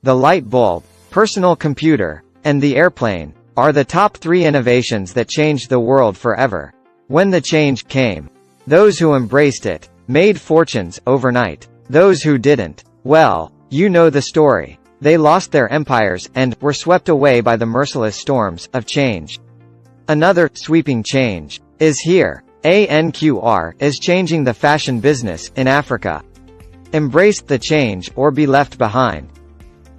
the light bulb, personal computer, and the airplane are the top 3 innovations that changed the world forever. When the change came, those who embraced it made fortunes overnight. Those who didn't, well, you know the story. They lost their empires and were swept away by the merciless storms of change. Another sweeping change is here. ANQR is changing the fashion business in Africa. Embrace the change or be left behind.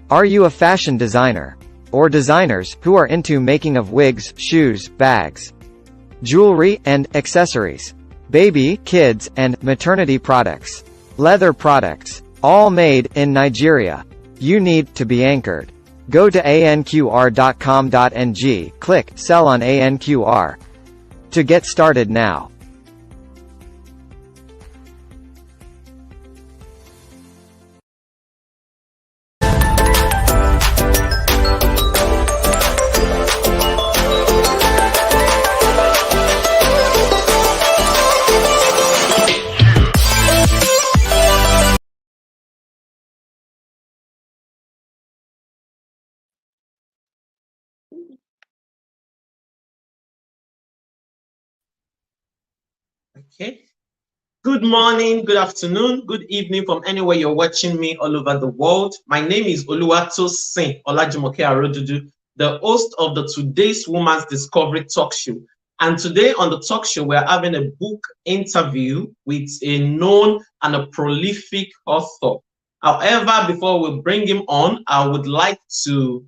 Are you a fashion designer? Or designers who are into making of wigs, shoes, bags, jewelry, and accessories, baby, kids, and maternity products, leather products, all made in Nigeria? You need to be anchored. Go to anqr.com.ng, click Sell on ANQR to get started now. Okay. Good morning, good afternoon, good evening from anywhere you're watching me all over the world. My name is Oluwatosin Olajumoke Arodudu, the host of the Today's Woman's Discovery Talk Show. And today on the talk show, we're having a book interview with a known and a prolific author. However, before we bring him on, I would like to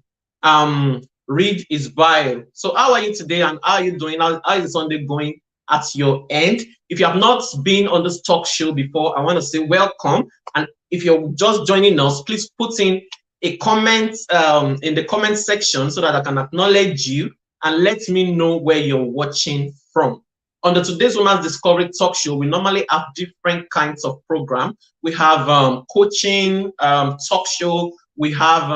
read his bio. So how are you today and how are you doing? How is Sunday going at your end? If you have not been on this talk show before, I want to say welcome. And if you're just joining us, please put in a comment in the comment section so that I can acknowledge you and let me know where you're watching from. On the Today's Women's Discovery Talk Show, we normally have different kinds of program. We have coaching, talk show. We have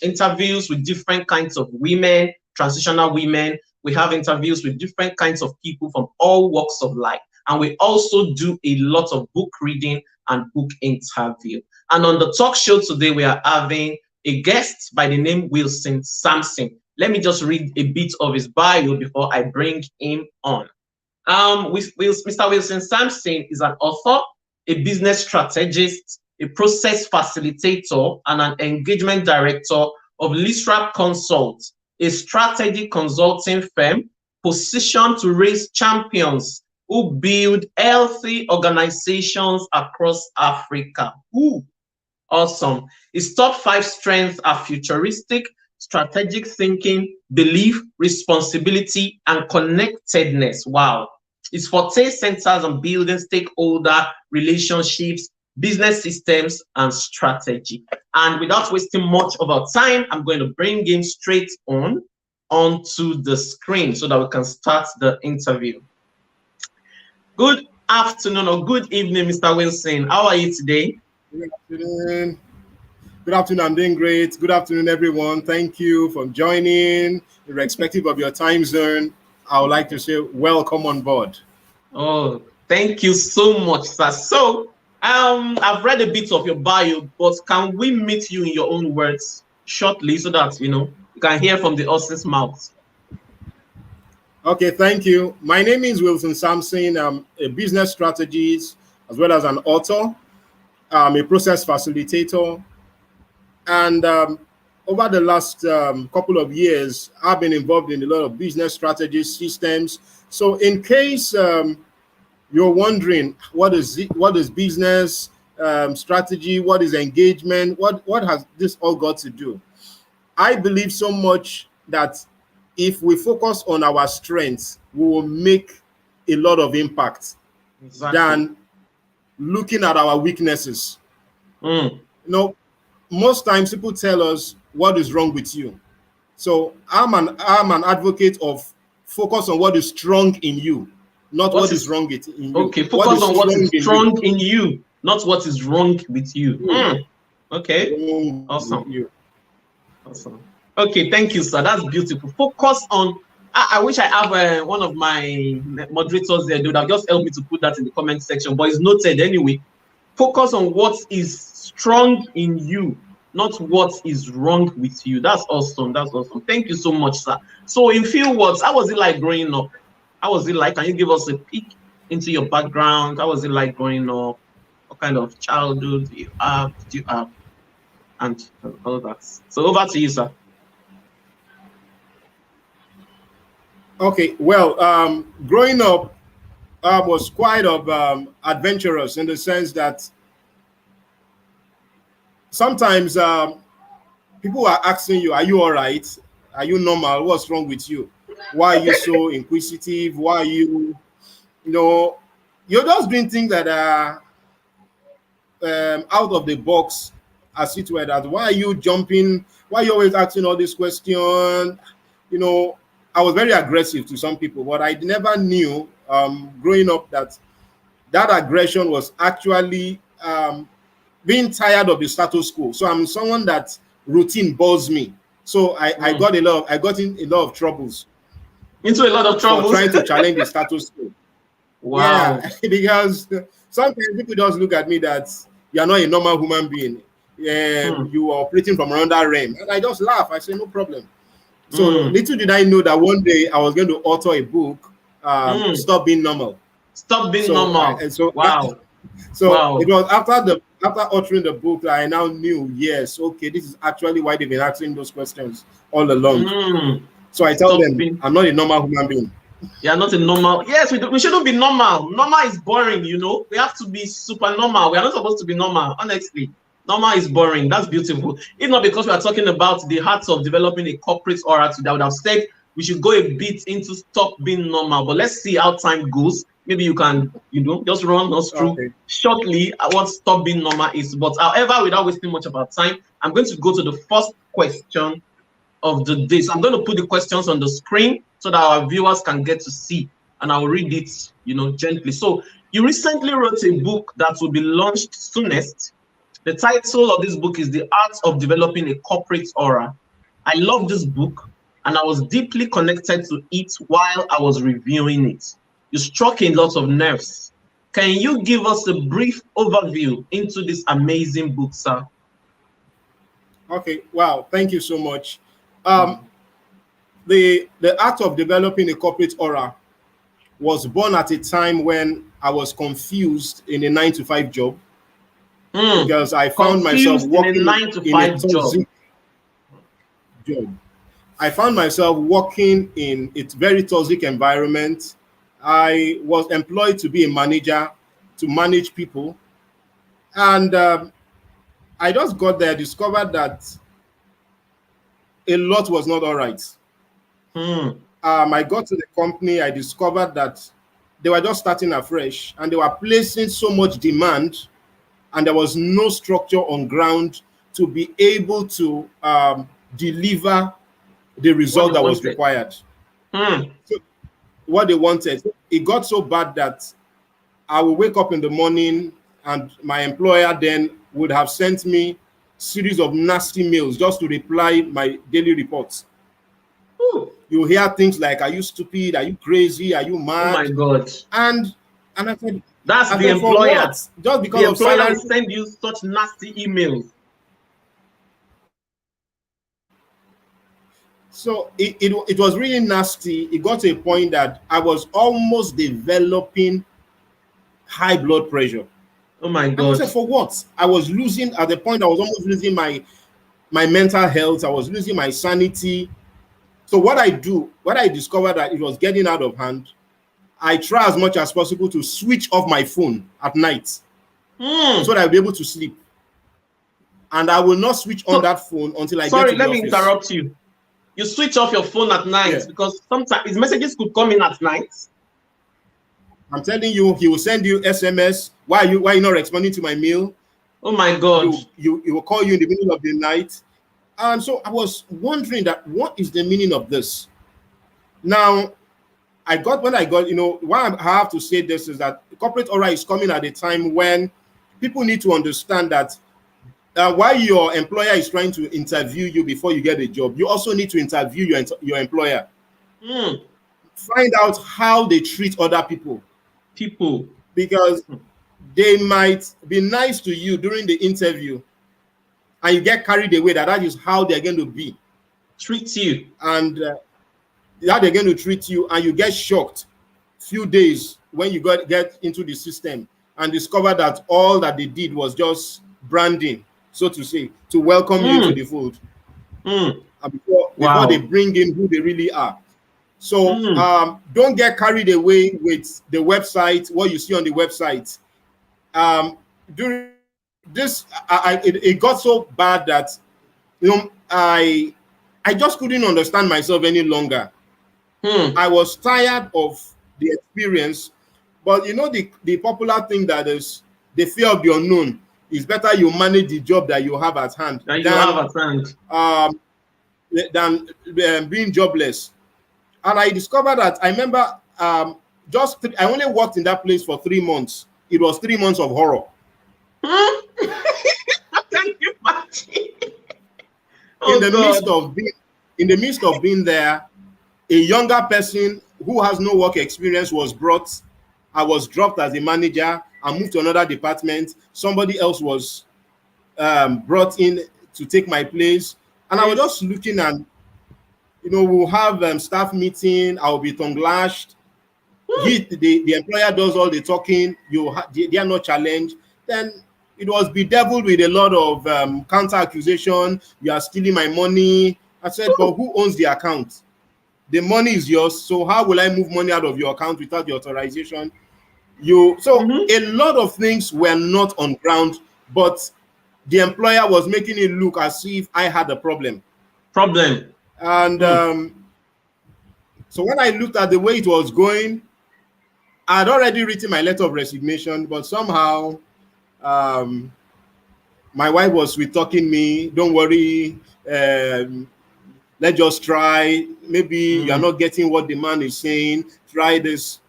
interviews with different kinds of women, transitional women. We have interviews with different kinds of people from all walks of life. And we also do a lot of book reading and book interview. And on the talk show today, we are having a guest by the name Wilson Sampson. Let me just read a bit of his bio before I bring him on. Mr. Wilson Sampson is an author, a business strategist, a process facilitator, and an engagement director of Lisrap Consult, a strategy consulting firm positioned to raise champions who build healthy organizations across Africa. Ooh, awesome. His top 5 strengths are futuristic, strategic thinking, belief, responsibility, and connectedness. Wow. His forte centers on building stakeholder relationships, business systems, and strategy. And without wasting much of our time, I'm going to bring him straight onto the screen so that we can start the interview. Good afternoon or good evening, Mr. Wilson. How are you today? Good afternoon. Good afternoon. I'm doing great. Good afternoon, everyone. Thank you for joining. Irrespective of your time zone, I would like to say welcome on board. Oh, thank you so much, sir. So, I've read a bit of your bio, but can we meet you in your own words shortly so that, you can hear from the horse's mouth? Okay, thank you. My name is Wilson Sampson. I'm a business strategist as well as an author. I'm a process facilitator. And over the last couple of years, I've been involved in a lot of business strategy systems. So in case you're wondering what is business strategy, what is engagement, what has this all got to do? I believe so much that if we focus on our strengths, we will make a lot of impact than looking at our weaknesses. Most times people tell us what is wrong with you. So I'm an advocate of focus on what is strong in you, not what is wrong in you. Okay, focus on what is strong in you, not what is wrong with you. Okay, awesome. Awesome. Okay, thank you, sir. That's beautiful. Focus on. I wish I have one of my moderators there. They would have just helped me to put that in the comment section, but it's noted anyway. Focus on what is strong in you, not what is wrong with you. That's awesome. That's awesome. Thank you so much, sir. So in few words, how was it like growing up? How was it like? Can you give us a peek into your background? How was it like growing up? What kind of childhood you have? Did you have? And all that. So over to you, sir. Okay, well, growing up was quite adventurous in the sense that sometimes people are asking you, are you all right? Are you normal? What's wrong with you? Why are you so inquisitive? Why are you, you're just doing things that are out of the box, as it were. That why are you jumping? Why are you always asking all these questions? I was very aggressive to some people, but I never knew growing up that aggression was actually being tired of the status quo. So I'm someone that routine bores me. So I got in a lot of troubles. Into a lot of troubles. For trying to challenge the status quo. Wow. Yeah, because sometimes people just look at me that you are not a normal human being. You are operating from another realm. And I just laugh. I say, no problem. So little did I know that one day I was going to author a book, Stop Being Normal. Stop Being Normal. Wow. So it was after authoring the book that I now knew, yes, okay, this is actually why they've been asking those questions all along. So I tell them, I'm not a normal human being. Yeah, not a normal. Yes, we shouldn't be normal. Normal is boring, We have to be super normal. We are not supposed to be normal, honestly. Normal is boring. That's beautiful. If not because we are talking about the heart of developing a corporate aura today, I would have said we should go a bit into stop being normal. But let's see how time goes. Maybe you can, just run us through shortly what stop being normal is. But however, without wasting much of our time, I'm going to go to the first question of the day. So I'm going to put the questions on the screen so that our viewers can get to see, and I'll read it, gently. So you recently wrote a book that will be launched soonest. The title of this book is The Art of Developing a Corporate Aura. I love this book, and I was deeply connected to it while I was reviewing it. You struck a lot of nerves. Can you give us a brief overview into this amazing book, sir? Okay, wow, thank you so much. The Art of Developing a Corporate Aura was born at a time when I was confused in a 9-to-5 job. Because I found myself working in a 9-to-5 job. I found myself working in a very toxic environment. I was employed to be a manager, to manage people. And I just got there, discovered that a lot was not all right. I got to the company, I discovered that they were just starting afresh and they were placing so much demand, and there was no structure on ground to be able to deliver the result that was required. So what they wanted, it got so bad that I would wake up in the morning and my employer then would have sent me series of nasty mails just to reply my daily reports. You hear things like, are you stupid? Are you crazy? Are you mad? Oh my God. And I said, that's the employer. Just because the employer will send you such nasty emails. So it was really nasty. It got to a point that I was almost developing high blood pressure. Oh my God. I said, for what? I was losing, at the point I was almost losing my mental health. I was losing my sanity. So what I discovered that it was getting out of hand, I try as much as possible to switch off my phone at night so that I'll be able to sleep. And I will not switch on that phone until I get to the office. Sorry, let me interrupt you. You switch off your phone at night because sometimes his messages could come in at night. I'm telling you, he will send you SMS. Why are you not responding to my mail? Oh my God. He will call you in the middle of the night. And so I was wondering that what is the meaning of this? Now, when I got, why I have to say this is that corporate aura is coming at a time when people need to understand that while your employer is trying to interview you before you get a job, you also need to interview your employer. Find out how they treat other people. Because they might be nice to you during the interview, and you get carried away that is how they're going to be. Treat you. And that they're going to treat you, and you get shocked few days when you get into the system and discover that all that they did was just branding, so to say, to welcome you into the fold. And before they bring in who they really are. So don't get carried away with the website, what you see on the website. During this, it got so bad that, you know, I just couldn't understand myself any longer. I was tired of the experience, but you know, the popular thing that is the fear of the unknown. It's better you manage the job that you have at hand than being jobless. And I discovered that, I remember I only worked in that place for 3 months. It was 3 months of horror. How can you imagine? In the midst of being there, a younger person who has no work experience was brought. I was dropped as a manager and moved to another department. Somebody else was brought in to take my place. And I was just looking, and, you know, we'll have staff meeting. I'll be tongue lashed. The employer does all the talking. They are not challenged. Then it was bedeviled with a lot of counter accusation. You are stealing my money. I said, but who owns the account? The money is yours. So how will I move money out of your account without the authorization? A lot of things were not on ground, but the employer was making it look as if I had a problem. And so when I looked at the way it was going, I had already written my letter of resignation, but somehow my wife was sweet talking me. Don't worry, let's just try. Maybe you're not getting what the man is saying. Try this.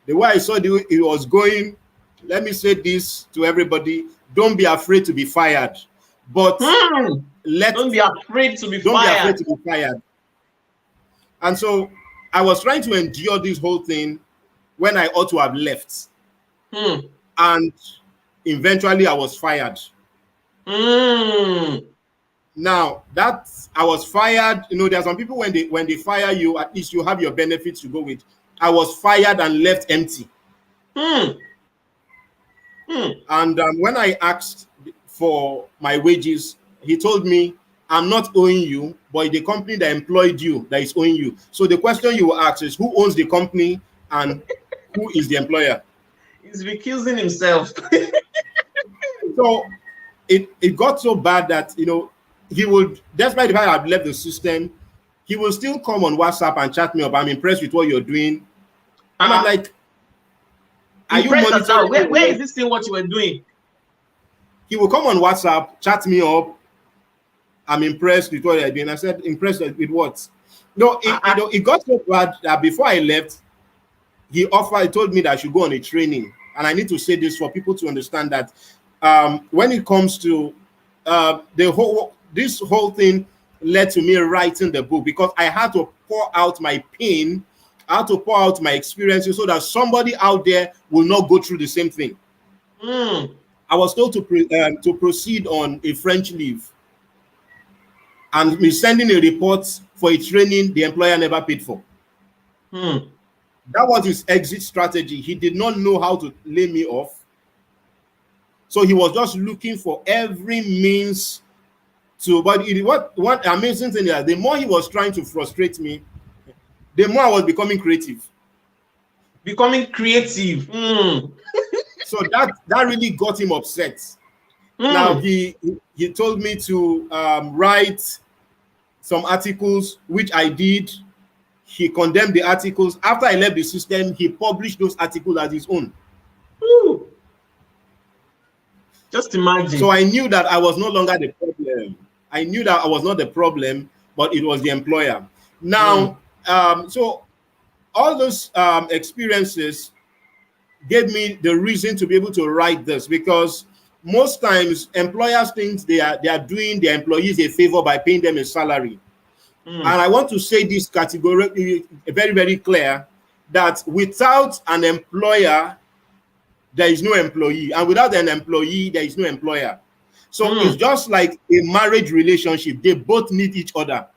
The way I saw it was going, let me say this to everybody: don't be afraid to be fired. But don't be afraid to be fired. And so I was trying to endure this whole thing when I ought to have left. And eventually I was fired. Now that I was fired, you know, there are some people when they fire you, at least you have your benefits to go with. I was fired and left empty. And when I asked for my wages, he told me, I'm not owing you, but the company that employed you that is owing you. So the question you will ask is, who owns the company and who is the employer? He's recusing himself. So it got so bad that, you know, he would, despite the fact I've left the system, he will still come on WhatsApp and chat me up. I'm impressed with what you're doing. And I'm like, are you monitoring? Where is this thing what you were doing? He will come on WhatsApp, chat me up. I'm impressed with what you're doing. I said, impressed with what? No, it got so bad that before I left, he told me that I should go on a training. And I need to say this for people to understand that when it comes to this whole thing led to me writing the book, because I had to pour out my pain, I had to pour out my experiences so that somebody out there will not go through the same thing. I was told to proceed on a French leave, and me sending a report for a training the employer never paid for. That was his exit strategy. He did not know how to lay me off. So he was just looking for every means to, but what amazing thing is, the more he was trying to frustrate me, the more I was becoming creative. So that really got him upset. Now he told me to write some articles, which I did. He condemned the articles. After I left the system, he published those articles as his own. Just imagine. So I knew that I was no longer the problem. I knew that I was not the problem, but it was the employer. Now, so all those experiences gave me the reason to be able to write this, because most times employers think they are doing their employees a favor by paying them a salary. And I want to say this categorically, very, very clear, that without an employer, there is no employee. And without an employee, there is no employer. So it's just like a marriage relationship. They both need each other.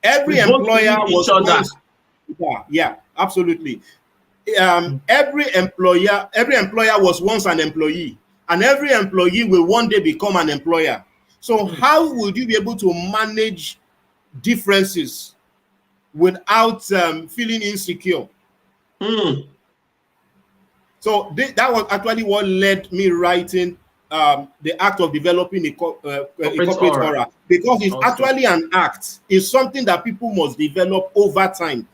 Every employer was once, yeah, absolutely. Every employer was once an employee, and every employee will one day become an employer. So how would you be able to manage differences without feeling insecure? So that was actually what led me writing the act of developing a corporate aura, because it's actually an act. It's something that people must develop over time.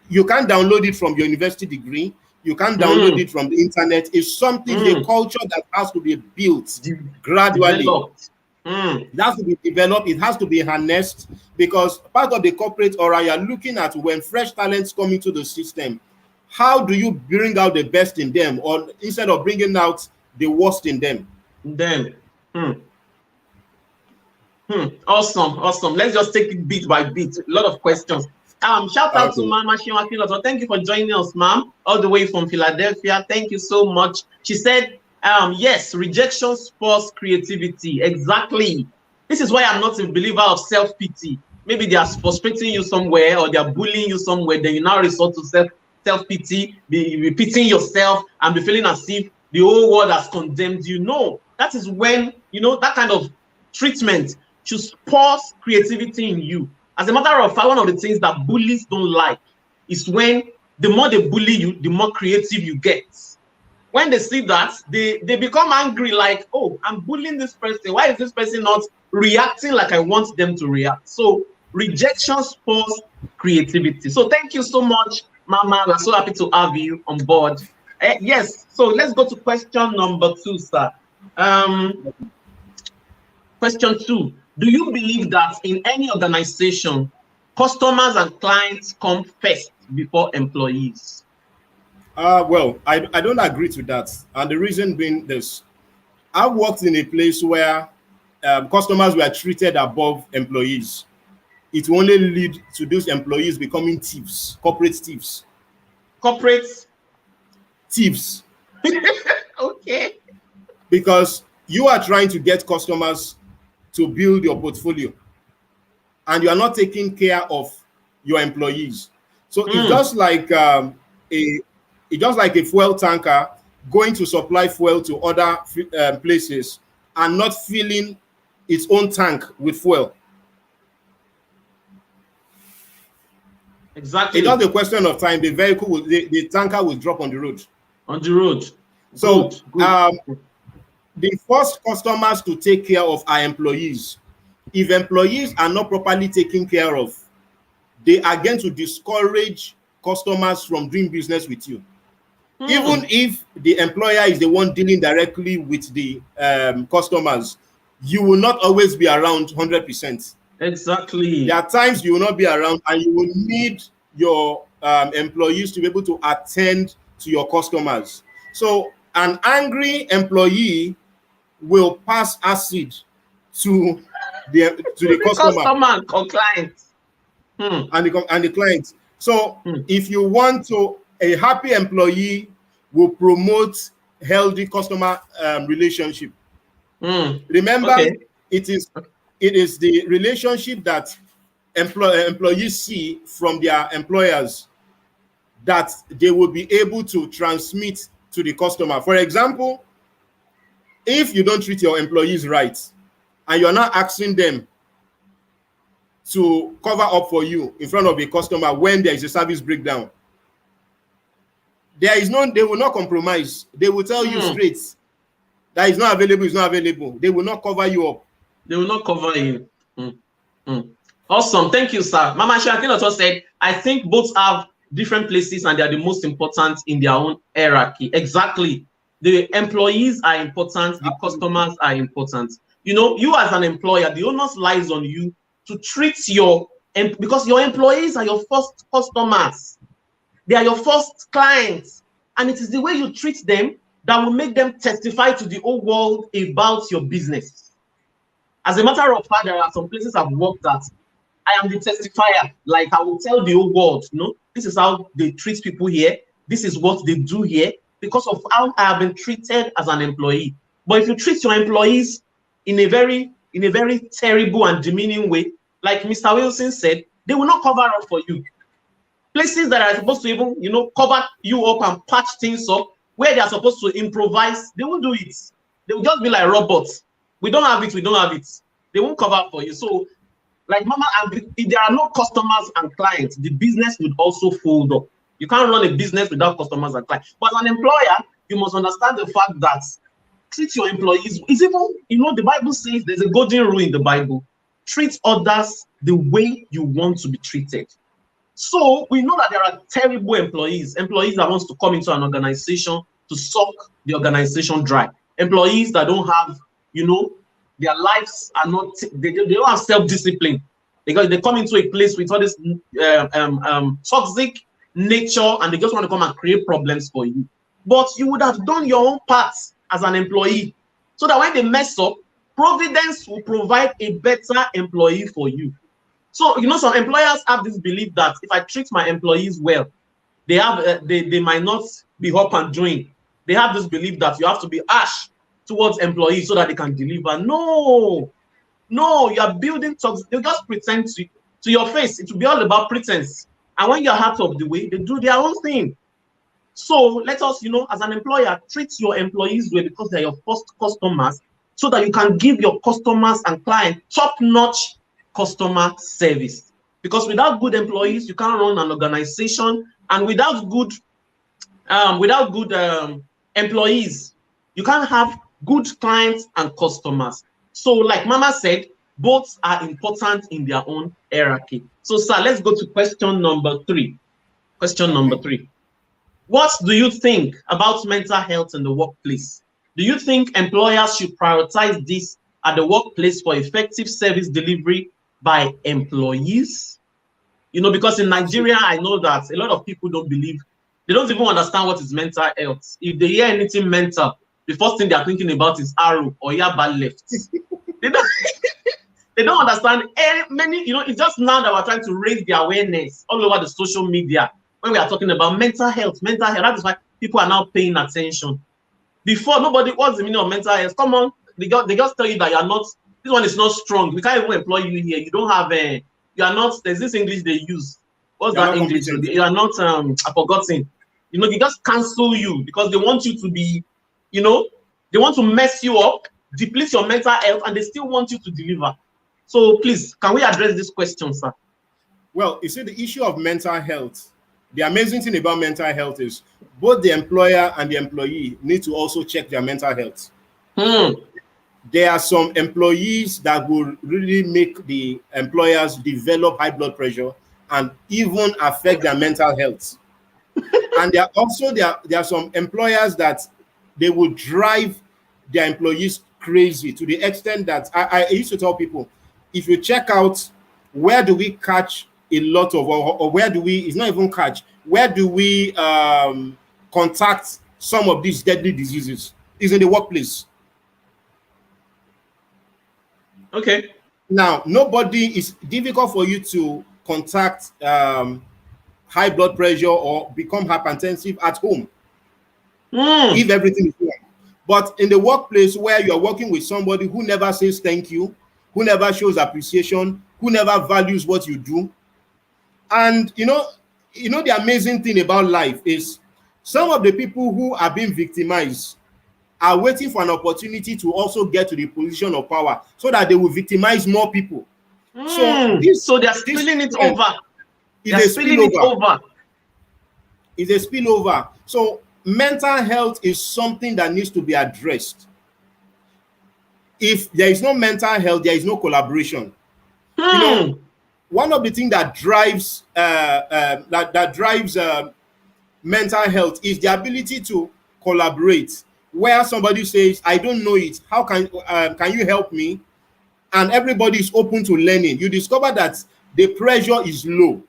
You can't download it from your university degree. You can't download it from the internet. It's something, a culture that has to be built gradually. It has to be developed. It has to be harnessed, because part of the corporate aura, you're looking at when fresh talents come into the system, how do you bring out the best in them, or instead of bringing out the worst in them? Awesome. Let's just take it bit by bit. A lot of questions. Shout out to Mama Shiwa. Thank you for joining us, ma'am, all the way from Philadelphia. Thank you so much. She said, yes, rejection spurs creativity. Exactly. This is why I'm not a believer of self-pity. Maybe they are frustrating you somewhere, or they are bullying you somewhere. Then you now resort to self-pity, be repeating yourself, and be feeling as if the whole world has condemned you. No, that is when, that kind of treatment should spur creativity in you. As a matter of fact, one of the things that bullies don't like is when the more they bully you, the more creative you get. When they see that, they become angry, like, oh, I'm bullying this person. Why is this person not reacting like I want them to react? So rejection spurs creativity. So thank you so much, Mama. We're so happy to have you on board. Yes, so let's go to question number 2, sir. Question 2. Do you believe that in any organization, customers and clients come first before employees? Well, I don't agree to that. And the reason being this: I worked in a place where customers were treated above employees. It will only lead to those employees becoming thieves, corporate thieves. Corporate thieves. Okay. Because you are trying to get customers to build your portfolio, and you are not taking care of your employees. So it's just like a fuel tanker going to supply fuel to other places and not filling its own tank with fuel. Exactly. It's not a question of time. The vehicle will, the tanker will drop on the road. On the road. So the first customers to take care of are employees. If employees are not properly taken care of, they are going to discourage customers from doing business with you. Even if the employer is the one dealing directly with the customers, you will not always be around 100%. Exactly. There are times you will not be around, and you will need your employees to be able to attend to your customers. So an angry employee will pass acid to the customer or client. And the client. So if you want to, a happy employee will promote healthy customer relationship. Remember, it is the relationship that employees see from their employers that they will be able to transmit to the customer. For example, if you don't treat your employees right, and you're not asking them to cover up for you in front of a customer when there is a service breakdown, they will not compromise. They will tell you straight that it's not available, it's not available. They will not cover you up. They will not cover you. Awesome. Thank you, sir. Mama Shakin also said, I think both have different places and they are the most important in their own hierarchy. Exactly. The employees are important, the customers are important. You as an employer, the onus lies on you to treat because your employees are your first customers. They are your first clients. And it is the way you treat them that will make them testify to the whole world about your business. As a matter of fact, there are some places I've worked at. I am the testifier. Like, I will tell the whole world, this is how they treat people here. This is what they do here because of how I have been treated as an employee. But if you treat your employees in a very terrible and demeaning way, like Mr. Wilson said, they will not cover up for you. Places that are supposed to even, cover you up and patch things up, where they are supposed to improvise, they won't do it. They will just be like robots. We don't have it, we don't have it. They won't cover for you. So, like Mama, if there are no customers and clients, the business would also fold up. You can't run a business without customers and clients. But as an employer, you must understand the fact that treat your employees. It's even, the Bible says there's a golden rule in the Bible. Treat others the way you want to be treated. So we know that there are terrible employees that wants to come into an organization to suck the organization dry. Employees that don't have, their lives are not, they don't have self-discipline, because they come into a place with all this toxic nature, and they just want to come and create problems for you. But you would have done your own part as an employee, so that when they mess up, Providence will provide a better employee for you. So, some employers have this belief that if I treat my employees well, they might not be up and doing. They have this belief that you have to be harsh towards employees so that they can deliver. No, you are building talks. They just pretend to your face. It will be all about pretense. And when you're out of the way, they do their own thing. So let us, as an employer, treat your employees well, because they're your first customers, so that you can give your customers and clients top-notch customer service. Because without good employees, you can't run an organization, and without good employees, you can't have good clients and customers. So like Mama said, both are important in their own hierarchy. So sir, let's go to question number 3. Question number 3. What do you think about mental health in the workplace? Do you think employers should prioritize this at the workplace for effective service delivery by employees? Because in Nigeria, I know that a lot of people don't believe, they don't even understand what is mental health. If they hear anything mental, the first thing they're thinking about is arrow or yaba left. They don't understand many, it's just now that we're trying to raise the awareness all over the social media when we are talking about mental health. That is why people are now paying attention. Before, nobody, what's the meaning of mental health? Come on, they just tell you that you're not, this one is not strong. We can't even employ you here. You don't have you are not, there's this English they use. What's that English? You are not, I've forgotten. They just cancel you because they want you to be, they want to mess you up, deplete your mental health, and they still want you to deliver. So please, can we address this question, sir? Well, you see, the issue of mental health, the amazing thing about mental health is both the employer and the employee need to also check their mental health. There are some employees that will really make the employers develop high blood pressure and even affect their mental health. And there are some employers that they will drive their employees crazy, to the extent that I used to tell people, if you check out where do we catch a lot of, or where do we, it's not even catch, where do we contact some of these deadly diseases? Is in the workplace. Okay. Now, it's difficult for you to contact high blood pressure or become hypertensive at home if everything is wrong. But in the workplace where you're working with somebody who never says thank you, who never shows appreciation, who never values what you do. And the amazing thing about life is some of the people who are being victimized are waiting for an opportunity to also get to the position of power so that they will victimize more people. So they're spilling it over. It's a spillover. So mental health is something that needs to be addressed. If there is no mental health, there is no collaboration. One of the things that drives mental health is the ability to collaborate. Where somebody says, "I don't know it. How can you help me?" And everybody is open to learning. You discover that the pressure is low.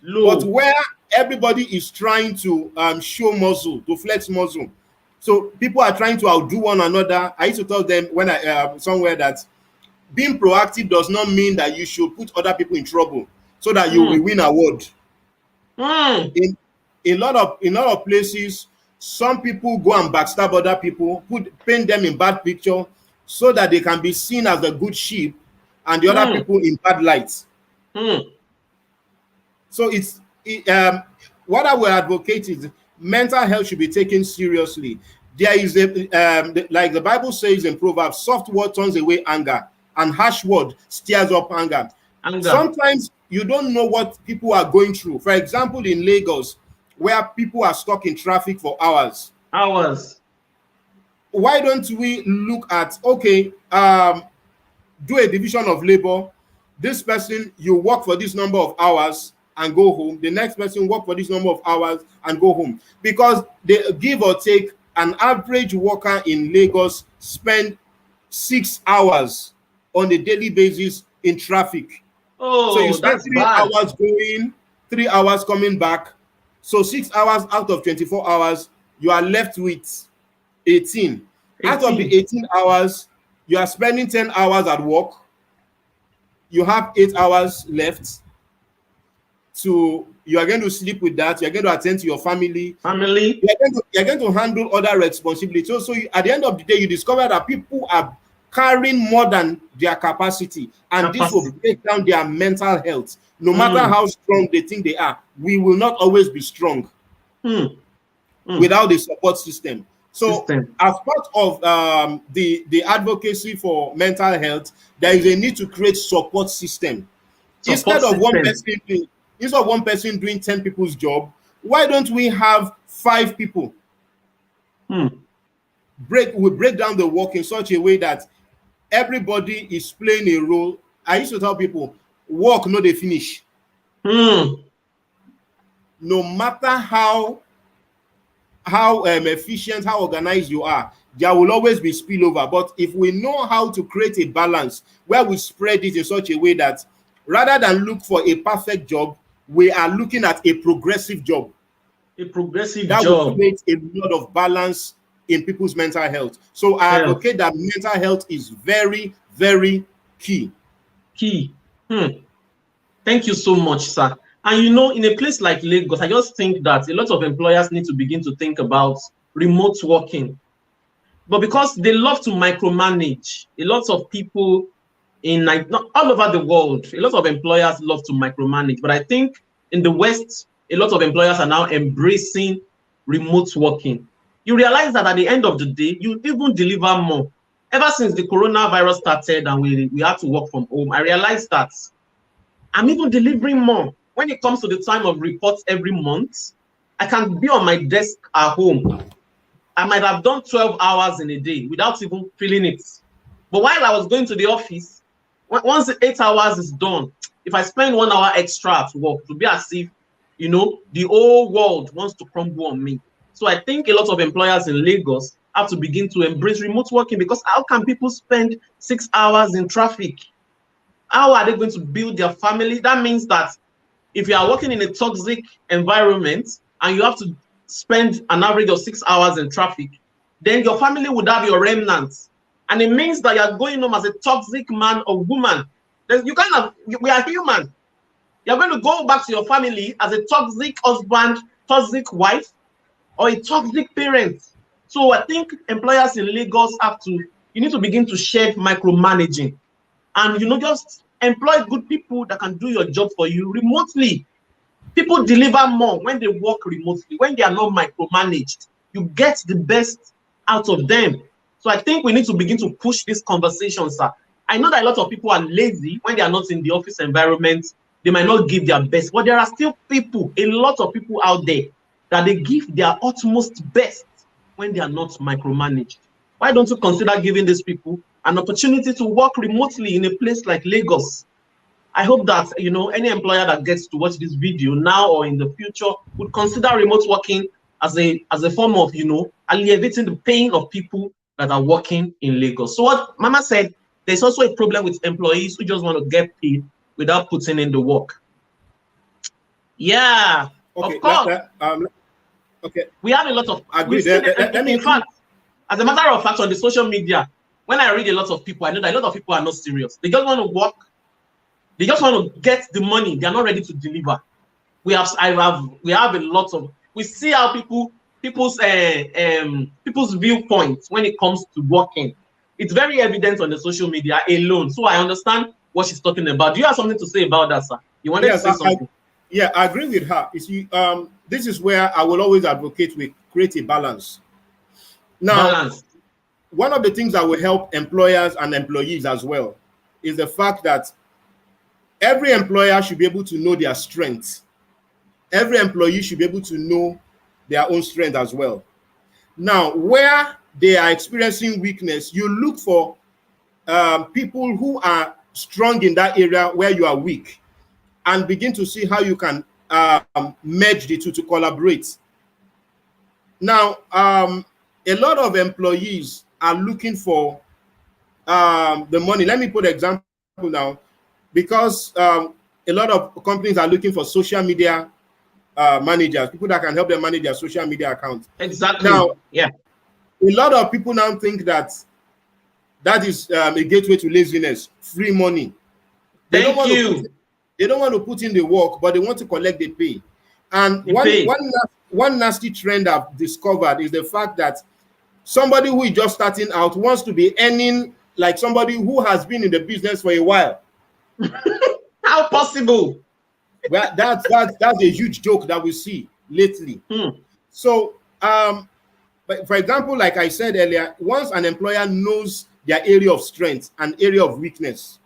But where everybody is trying to show muscle, to flex muscle, so people are trying to outdo one another. I used to tell them when I somewhere that being proactive does not mean that you should put other people in trouble so that you will win award. In a lot of places, Some people go and backstab other people, paint them in bad picture so that they can be seen as the good sheep and the other people in bad light. So what I will advocate is mental health should be taken seriously. There is like the Bible says in Proverbs, soft word turns away anger, and harsh word stirs up anger. Sometimes you don't know what people are going through. For example, in Lagos, where people are stuck in traffic for hours. Why don't we look at, okay, do a division of labor. This person, you work for this number of hours and go home. The next person work for this number of hours and go home. Because they give or take, an average worker in Lagos spend 6 hours on a daily basis in traffic. So you spend 3 hours going, 3 hours coming back. So 6 hours out of 24 hours, you are left with 18. Out of the 18 hours, you are spending 10 hours at work. You have 8 hours left. So you are going to sleep with that. You're going to attend to your family. You're going to handle other responsibilities. So at the end of the day, you discover that people are carrying more than their capacity. And this will break down their mental health. No matter how strong they think they are, we will not always be strong without the support system. So as part of the advocacy for mental health, there is a need to create support system. Instead of one person doing 10 people's job, why don't we have 5 people? We break down the work in such a way that everybody is playing a role. I used to tell people, work no dey finish. No matter how efficient, how organized you are, there will always be spillover. But if we know how to create a balance where we spread it in such a way that rather than look for a perfect job, we are looking at a progressive job. That will create a lot of balance in people's mental health. So I advocate that mental health is very, very key. Thank you so much, sir. And you know, in a place like Lagos, I just think that a lot of employers need to begin to think about remote working. But because they love to micromanage, a lot of people all over the world, a lot of employers love to micromanage. But I think in the West, a lot of employers are now embracing remote working. You realize that at the end of the day, you even deliver more. Ever since the coronavirus started and we had to work from home, I realized that I'm even delivering more. When it comes to the time of reports every month, I can be on my desk at home. I might have done 12 hours in a day without even feeling it. But while I was going to the office, once the 8 hours is done, if I spend 1 hour extra at work, it will be as if, you know, the whole world wants to crumble on me. So I think a lot of employers in Lagos have to begin to embrace remote working, because how can people spend 6 hours in traffic? How are they going to build their family? That means that if you are working in a toxic environment and you have to spend an average of 6 hours in traffic, then your family would have your remnants. And it means that you're going home as a toxic man or woman. We are human. You're going to go back to your family as a toxic husband, toxic wife, or a toxic parent. So I think employers in Lagos you need to begin to shed micromanaging. And, you know, just employ good people that can do your job for you remotely. People deliver more when they work remotely, when they are not micromanaged. You get the best out of them. So I think we need to begin to push this conversation, sir. I know that a lot of people are lazy when they are not in the office environment. They might not give their best, but there are still people, a lot of people out there, that they give their utmost best when they are not micromanaged. Why don't you consider giving these people an opportunity to work remotely in a place like Lagos? I hope that, you know, any employer that gets to watch this video now or in the future would consider remote working as a form of, you know, alleviating the pain of people that are working in Lagos. So what Mama said, there's also a problem with employees who just want to get paid without putting in the work. Yeah, okay, of course. Okay. We have a lot of, in fact, as a matter of fact, on the social media, when I read a lot of people, I know that a lot of people are not serious. They just want to work. They just want to get the money. They are not ready to deliver. We have a lot of, we see how people people's viewpoints when it comes to working. It's very evident on the social media alone. So I understand what she's talking about. Do you have something to say about that, sir? You wanted to say something? Yeah, I agree with her. This is where I will always advocate we create a balance. Now, one of the things that will help employers and employees as well is the fact that every employer should be able to know their strengths. Every employee should be able to know their own strength as well. Now, where they are experiencing weakness, you look for people who are strong in that area where you are weak, and begin to see how you can merge the two to collaborate. Now, a lot of employees are looking for the money. Let me put an example now, because a lot of companies are looking for social media managers, people that can help them manage their social media accounts. Exactly. Now, yeah, a lot of people now think that is a gateway to laziness, free money. They don't want to put in the work, but they want to collect the pay. And one nasty trend I've discovered is the fact that somebody who is just starting out wants to be earning like somebody who has been in the business for a while. How possible? Well, that's a huge joke that we see lately. So, but for example, like I said earlier, once an employer knows their area of strength and area of weakness,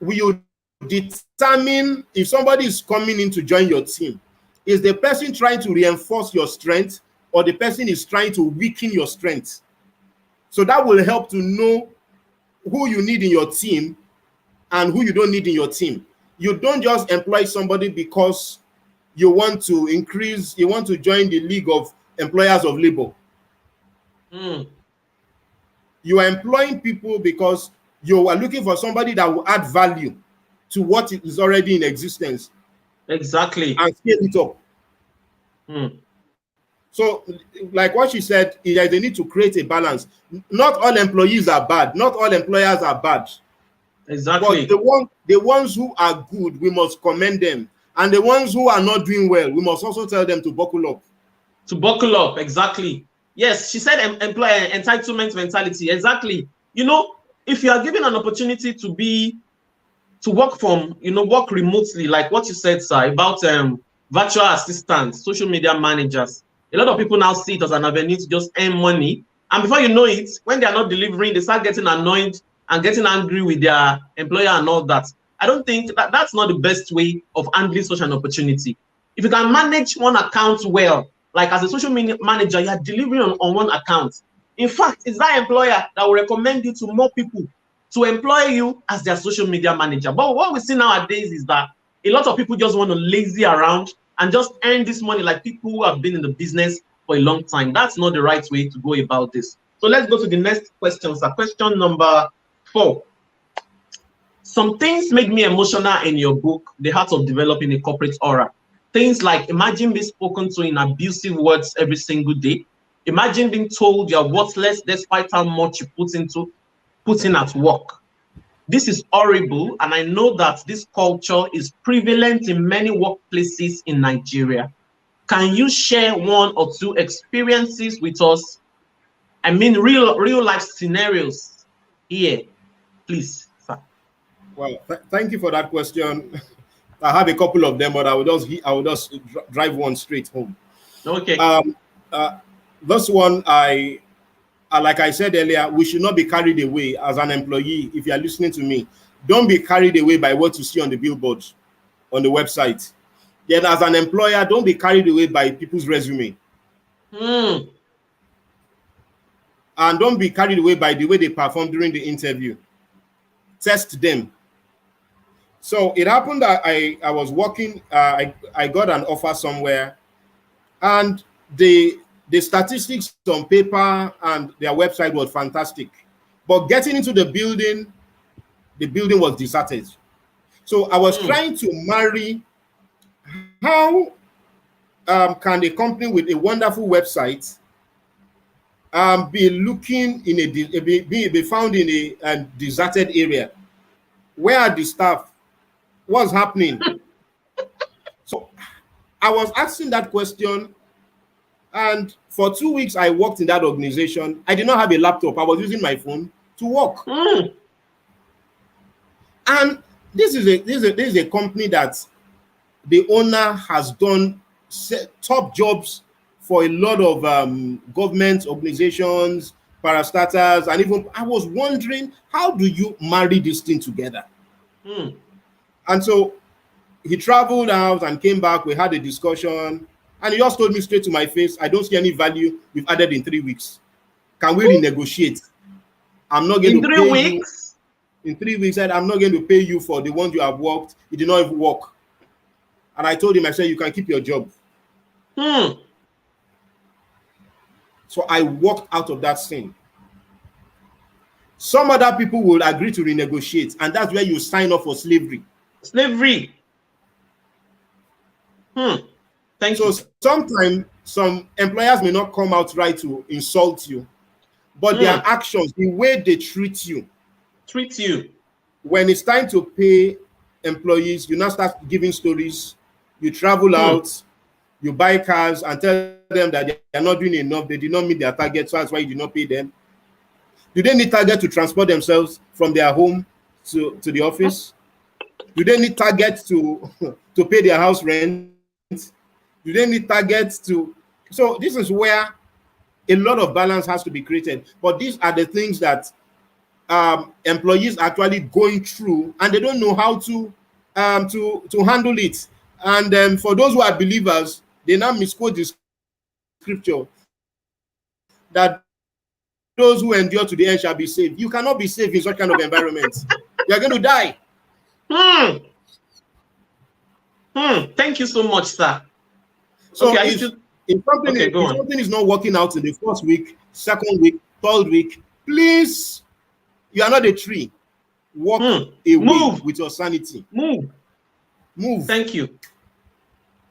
will determine if somebody is coming in to join your team. Is the person trying to reinforce your strength, or the person is trying to weaken your strength? So that will help to know who you need in your team and who you don't need in your team. You don't just employ somebody because you want to join the League of Employers of Labor. You are employing people because you are looking for somebody that will add value to what is already in existence. Exactly. And scale it up. So, like what she said, there's a need to create a balance. Not all employees are bad. Not all employers are bad. Exactly. But the ones who are good, we must commend them. And the ones who are not doing well, we must also tell them to buckle up. To buckle up, exactly. Yes, she said employer entitlement mentality. Exactly. You know, if you are given an opportunity to work from, work remotely, like what you said, sir, about virtual assistants, social media managers, a lot of people now see it as an avenue to just earn money. And before you know it, when they are not delivering, they start getting annoyed and getting angry with their employer and all that. I don't think that's not the best way of handling such an opportunity. If you can manage one account well, like as a social media manager, you are delivering on one account. In fact, it's that employer that will recommend you to more people to employ you as their social media manager. But what we see nowadays is that a lot of people just want to lazy around and just earn this money like people who have been in the business for a long time. That's not the right way to go about this. So let's go to the next question, sir. Question number 4. Some things make me emotional in your book, The Art of Developing a Corporate Aura. Things like imagine being spoken to in abusive words every single day. Imagine being told you're worthless despite how much you put in at work. This is horrible, and I know that this culture is prevalent in many workplaces in Nigeria. Can you share one or two experiences with us? I mean, real life scenarios here, please, sir. Well, thank you for that question. I have a couple of them, but I will just drive one straight home. Okay. This one, like I said earlier, we should not be carried away as an employee. If you are listening to me, don't be carried away by what you see on the billboard, on the website. Then as an employer, don't be carried away by people's resume. And don't be carried away by the way they perform during the interview. Test them. So it happened that I was working, I got an offer somewhere, and the statistics on paper and their website was fantastic. But getting into the building was deserted. So I was trying to marry how can a company with a wonderful website be looking in be found in a deserted area? Where are the staff? What's happening? So I was asking that question And for 2 weeks, I worked in that organization. I did not have a laptop. I was using my phone to work. And this is a company that the owner has done top jobs for a lot of government organizations, parastatals, and even I was wondering, how do you marry this thing together? And so he traveled out and came back. We had a discussion, and he just told me straight to my face, I don't see any value you've added in 3 weeks. Can we renegotiate? I'm not going to pay you. In 3 weeks, I'm not going to pay you for the ones you have worked. You did not even work. And I told him, I said, you can keep your job. So I walked out of that scene. Some other people will agree to renegotiate, and that's where you sign up for slavery. Thank you. So sometimes some employers may not come out right to insult you, but their actions, the way they treat you. When it's time to pay employees, you now start giving stories. You travel out, you buy cars and tell them that they are not doing enough. They did not meet their target, so that's why you did not pay them. Do they need target to transport themselves from their home to the office? Do they need target to pay their house rent? Do they need targets to? So this is where a lot of balance has to be created. But these are the things that employees are actually going through, and they don't know how to handle it. And for those who are believers, they now misquote the scripture that those who endure to the end shall be saved. You cannot be saved in such kind of environment. You are going to die. Thank you so much, sir. So if something is not working out in the first week, second week, third week, please, you are not a tree. Walk away with your sanity. Move. Thank you.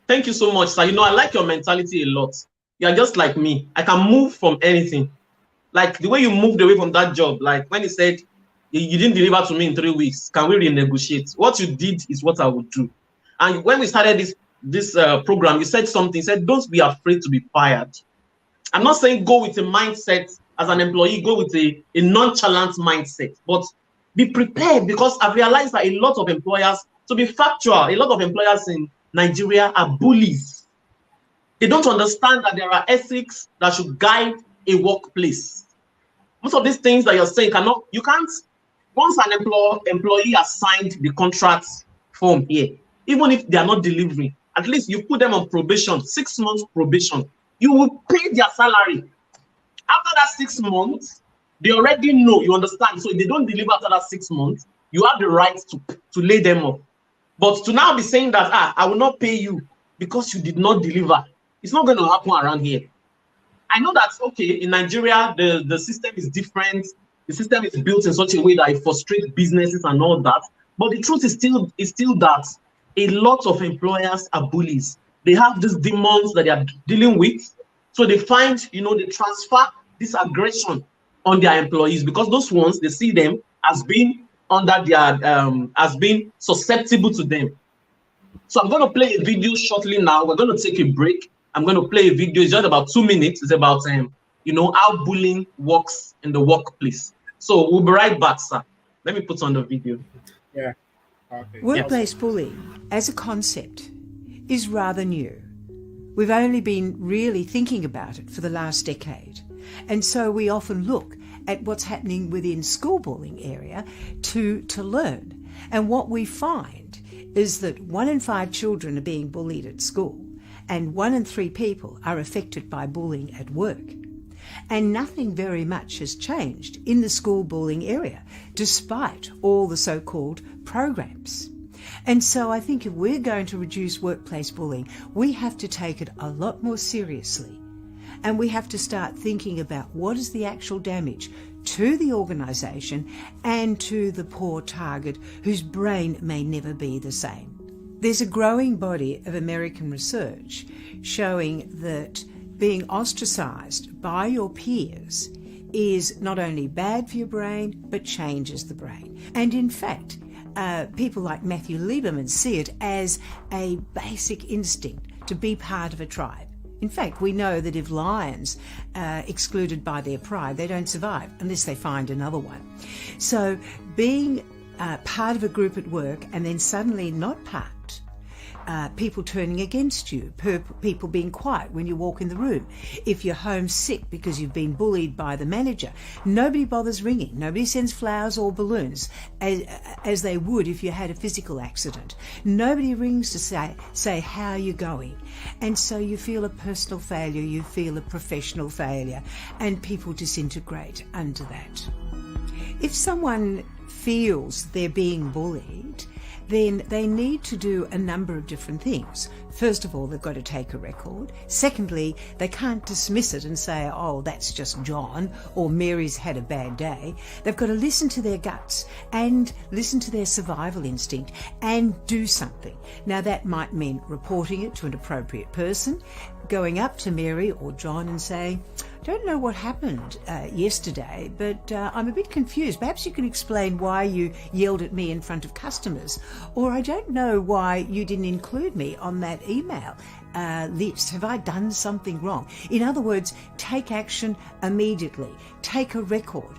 Thank you so much, sir. You know, I like your mentality a lot. You are just like me. I can move from anything. Like the way you moved away from that job, like when he said, you didn't deliver to me in 3 weeks, can we renegotiate? What you did is what I would do. And when we started this program, you said something, you said, don't be afraid to be fired. I'm not saying go with a mindset as an employee, go with a nonchalant mindset, but be prepared, because I've realized that a lot of employers, to be factual, a lot of employers in Nigeria are bullies. They don't understand that there are ethics that should guide a workplace. Most of these things that you're saying you can't, once an employee has signed the contract form here, even if they are not delivering, at least you put them on probation, 6 months probation, you will pay their salary. After that 6 months, they already know, you understand. So if they don't deliver after that 6 months, you have the right to lay them off. But to now be saying that, I will not pay you because you did not deliver, it's not going to happen around here. I know that's okay. In Nigeria, the system is different. The system is built in such a way that it frustrates businesses and all that. But the truth is still that a lot of employers are bullies. They have these demons that they are dealing with. So they find, they transfer this aggression on their employees, because those ones, they see them as being under their, as being susceptible to them. So I'm going to play a video shortly now. We're going to take a break. I'm going to play a video. It's just about 2 minutes. It's about, how bullying works in the workplace. So we'll be right back, sir. Let me put on the video. Yeah. Okay. Workplace bullying as a concept is rather new. We've only been really thinking about it for the last decade. And so we often look at what's happening within school bullying area to learn. And what we find is that 1 in 5 children are being bullied at school, and 1 in 3 people are affected by bullying at work. And nothing very much has changed in the school bullying area, despite all the so-called programs. And so I think if we're going to reduce workplace bullying, we have to take it a lot more seriously. And we have to start thinking about what is the actual damage to the organisation and to the poor target whose brain may never be the same. There's a growing body of American research showing that being ostracised by your peers is not only bad for your brain, but changes the brain. And in fact, people like Matthew Lieberman see it as a basic instinct to be part of a tribe. In fact, we know that if lions are excluded by their pride, they don't survive unless they find another one. So being part of a group at work and then suddenly not part, people turning against you, people being quiet when you walk in the room. If you're homesick because you've been bullied by the manager, nobody bothers ringing. Nobody sends flowers or balloons as they would if you had a physical accident. Nobody rings to say how you're going. And so you feel a personal failure, you feel a professional failure, and people disintegrate under that. If someone feels they're being bullied, then they need to do a number of different things. First of all, they've got to take a record. Secondly, they can't dismiss it and say, oh, that's just John, or Mary's had a bad day. They've got to listen to their guts and listen to their survival instinct and do something. Now, that might mean reporting it to an appropriate person, going up to Mary or John and saying, don't know what happened yesterday, but I'm a bit confused. Perhaps you can explain why you yelled at me in front of customers, or I don't know why you didn't include me on that email list. Have I done something wrong? In other words, take action immediately. Take a record.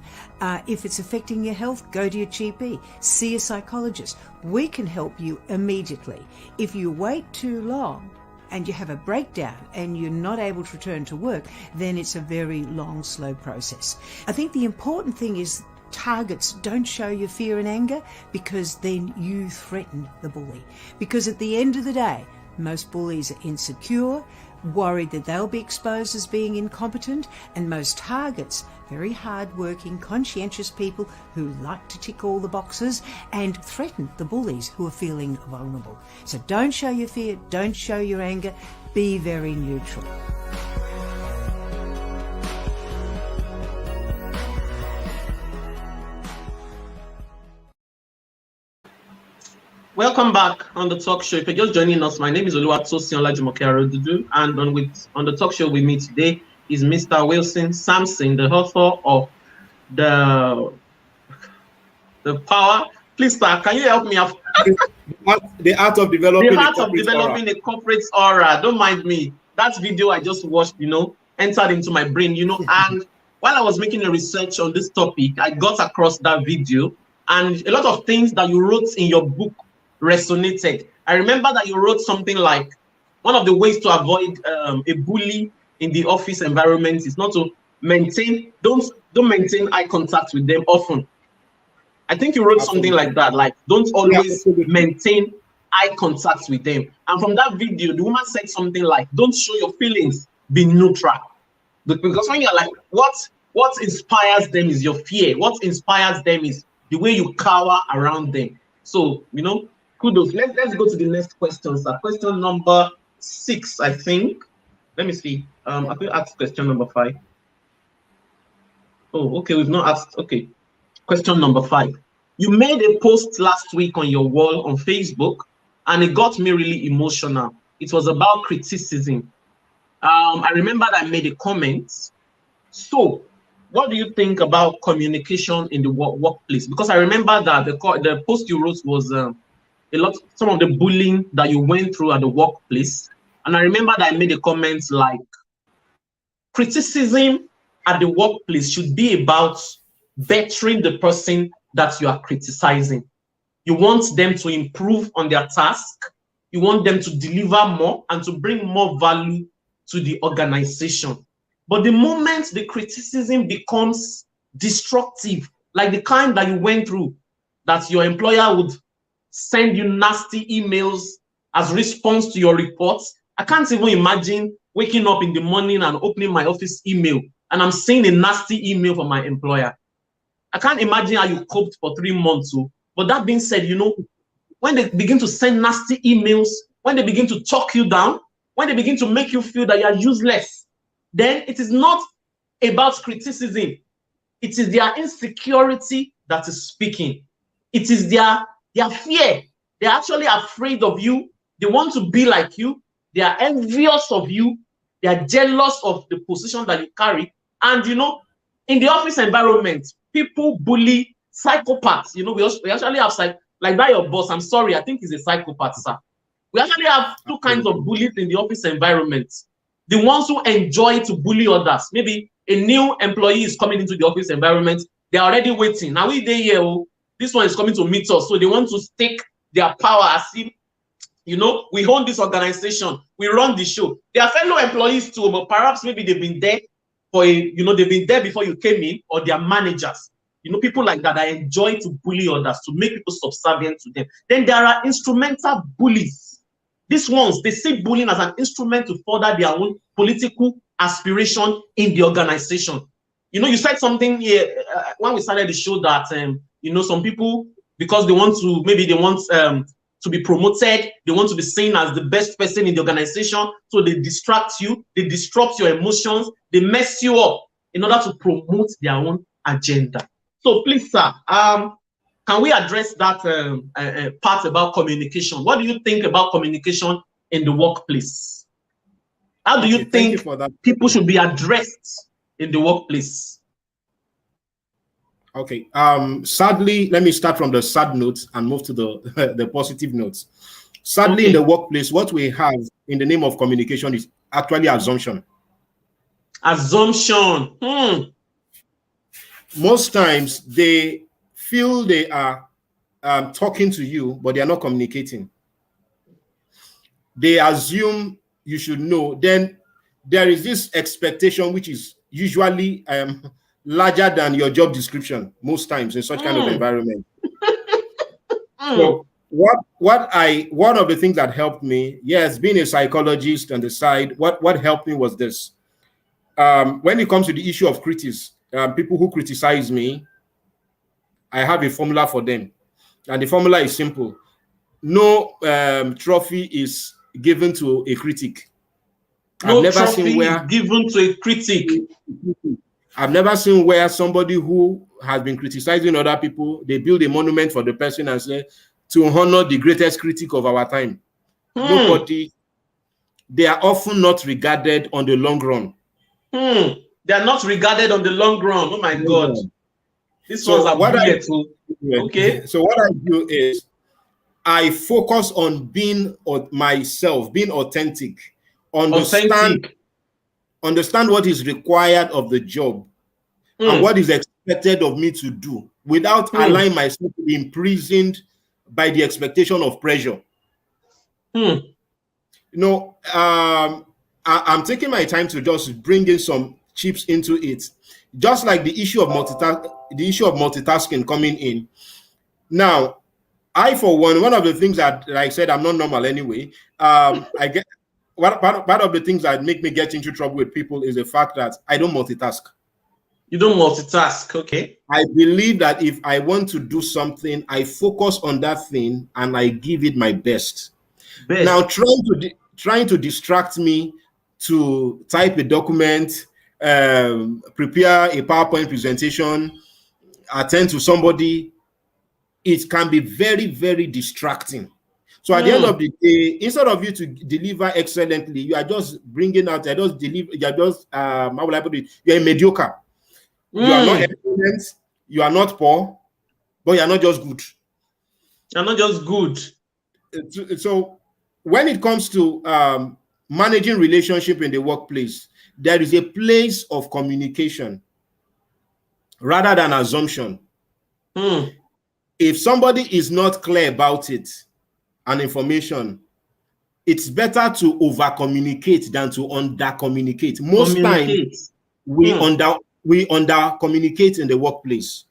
If it's affecting your health, go to your GP. See a psychologist. We can help you immediately. If you wait too long, and you have a breakdown and you're not able to return to work, then it's a very long, slow process. I think the important thing is targets don't show your fear and anger, because then you threaten the bully. Because at the end of the day, most bullies are insecure, worried that they'll be exposed as being incompetent, and most targets, very hard-working, conscientious people who like to tick all the boxes and threaten the bullies who are feeling vulnerable. So don't show your fear, don't show your anger, be very neutral. Welcome back on the talk show. If you're just joining us, my name is Oluwatosin Olajumoke-Arodudu, and on the talk show with me today is Mr. Wilson Sampson, the author of the Power. Please, sir, can you help me out? The art of developing a corporate aura. Don't mind me. That video I just watched, entered into my brain, and while I was making a research on this topic, I got across that video, and a lot of things that you wrote in your book resonated. I remember that you wrote something like, one of the ways to avoid a bully in the office environment is not to don't maintain eye contact with them often. I think you wrote something like that, like don't always maintain eye contact with them. And from that video, the woman said something like, don't show your feelings, be neutral. Because when you're like, what inspires them is your fear. What inspires them is the way you cower around them. So, kudos. Let's go to the next question, sir. Question number 6, I think. Let me see. I think ask question number 5. Oh, okay. We've not asked. Okay. Question number 5. You made a post last week on your wall on Facebook, and it got me really emotional. It was about criticism. I remember that I made a comment. So, what do you think about communication in the workplace? Because I remember that the post you wrote was some of the bullying that you went through at the workplace. And I remember that I made a comment like, criticism at the workplace should be about bettering the person that you are criticizing. You want them to improve on their task. You want them to deliver more and to bring more value to the organization. But the moment the criticism becomes destructive, like the kind that you went through, that your employer would send you nasty emails as response to your reports. I can't even imagine waking up in the morning and opening my office email and I'm seeing a nasty email from my employer. I can't imagine how you coped for 3 months. But that being said, when they begin to send nasty emails, when they begin to talk you down, when they begin to make you feel that you are useless, then it is not about criticism. It is their insecurity that is speaking. It is their fear. They're actually afraid of you. They want to be like you. They are envious of you. They are jealous of the position that you carry. And, in the office environment, people bully psychopaths. We actually have, like that your boss, I'm sorry, I think he's a psychopath, sir. We actually have 2 kinds of bullies in the office environment. The ones who enjoy to bully others. Maybe a new employee is coming into the office environment. They're already waiting. Now we dey here. Oh, this one is coming to meet us. So they want to stake their power as if, you know, we own this organization. We run the show. Their fellow employees too, but perhaps maybe they've been there for they've been there before you came in, or their managers. You know, people like that enjoy to bully others, to make people subservient to them. Then there are instrumental bullies. These ones, they see bullying as an instrument to further their own political aspiration in the organization. You know, you said something here when we started the show that, some people, because they want to, maybe they want to be promoted, they want to be seen as the best person in the organization, so they distract you, they disrupt your emotions, they mess you up in order to promote their own agenda. So please, sir, can we address that part about communication? What do you think about communication in the workplace? How do you think people should be addressed in the workplace? Okay. Sadly, let me start from the sad notes and move to the positive notes. Sadly, in the workplace, what we have in the name of communication is actually assumption. Assumption. Most times they feel they are talking to you, but they are not communicating. They assume you should know. Then there is this expectation, which is usually larger than your job description most times in such kind of environment. So one of the things that helped me, yes, being a psychologist on the side, what helped me was this. When it comes to the issue of critics, people who criticize me, I have a formula for them. And the formula is simple. No trophy is given to a critic. No trophy is given to a critic. I've never seen where somebody who has been criticizing other people, they build a monument for the person and say, to honor the greatest critic of our time. Nobody. They are often not regarded on the long run. They are not regarded on the long run. Oh my God. These ones are weird too. Okay. So what I do is I focus on being myself, being authentic, understand what is required of the job and what is expected of me to do without allowing myself to be imprisoned by the expectation of pressure. I'm taking my time to just bring in some chips into it, just like the issue of multitasking coming in. Now, I, for one of the things that, like I said, I'm not normal anyway. I get part of the things that make me get into trouble with people is the fact that I don't multitask. You don't multitask, okay? I believe that if I want to do something, I focus on that thing and I give it my best. Now, trying to distract me to type a document, prepare a PowerPoint presentation, attend to somebody, it can be very, very distracting. So at the end of the day, instead of you to deliver excellently, you are just bringing out, you're a mediocre. You are not excellent, you are not poor, but you are not just good. You're not just good. So when it comes to managing relationship in the workplace, there is a place of communication rather than assumption. If somebody is not clear about it and information, it's better to over communicate than to under communicate. Most times we under communicate in the workplace.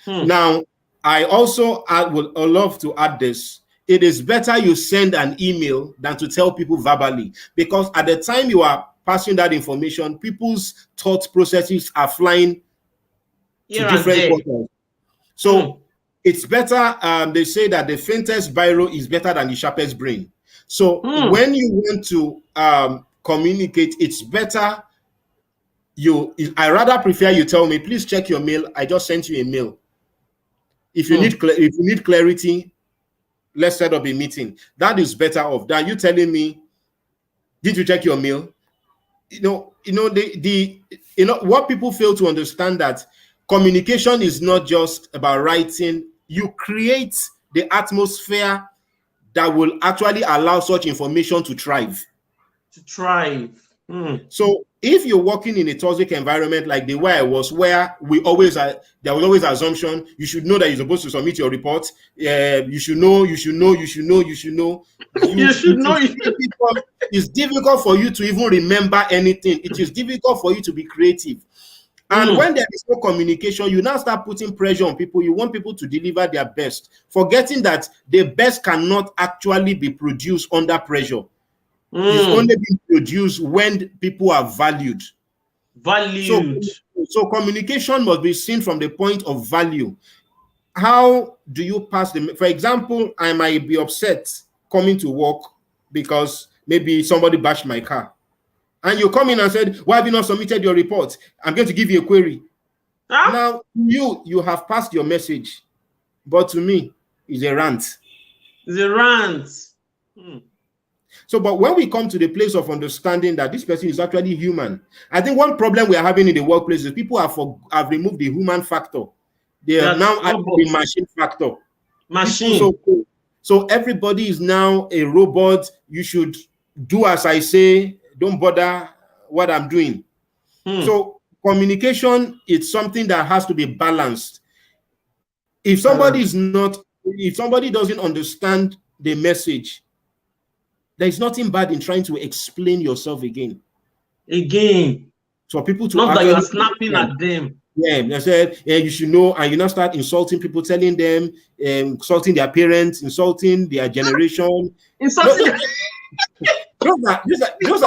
Now, I also would love to add this. It is better you send an email than to tell people verbally, because at the time you are passing that information, people's thought processes are flying to different quarters. So it's better, they say that the faintest biro is better than the sharpest brain. So when you want to communicate, it's better I rather prefer you tell me, please check your mail. I just sent you a mail. If you need clarity, let's set up a meeting. That is better off than you telling me, did you check your mail? What people fail to understand, that communication is not just about writing. You create the atmosphere that will actually allow such information to thrive. So if you're working in a toxic environment like the way I was, where we always there was always assumption, you should know that you're supposed to submit your report. You should know. You should know. It's difficult for you to even remember anything. It is difficult for you to be creative. And when there is no communication, you now start putting pressure on people. You want people to deliver their best, forgetting that the best cannot actually be produced under pressure. It's only being produced when people are valued. So communication must be seen from the point of value. How do you pass the, for example, I might be upset coming to work because maybe somebody bashed my car. And you come in and said, why have you not submitted your report? I'm going to give you a query. Now, you have passed your message. But to me, it's a rant. It's a rant. So, but when we come to the place of understanding that this person is actually human, I think one problem we are having in the workplace is people have removed the human factor. They are now adding the machine factor. So everybody is now a robot. You should do as I say. Don't bother what I'm doing. So communication is something that has to be balanced. If somebody if somebody doesn't understand the message, there's nothing bad in trying to explain yourself again. So people to not that you are snapping at them. Yeah, they said, yeah, you should know, and you now start insulting people, telling them, insulting their parents, insulting their generation. Those are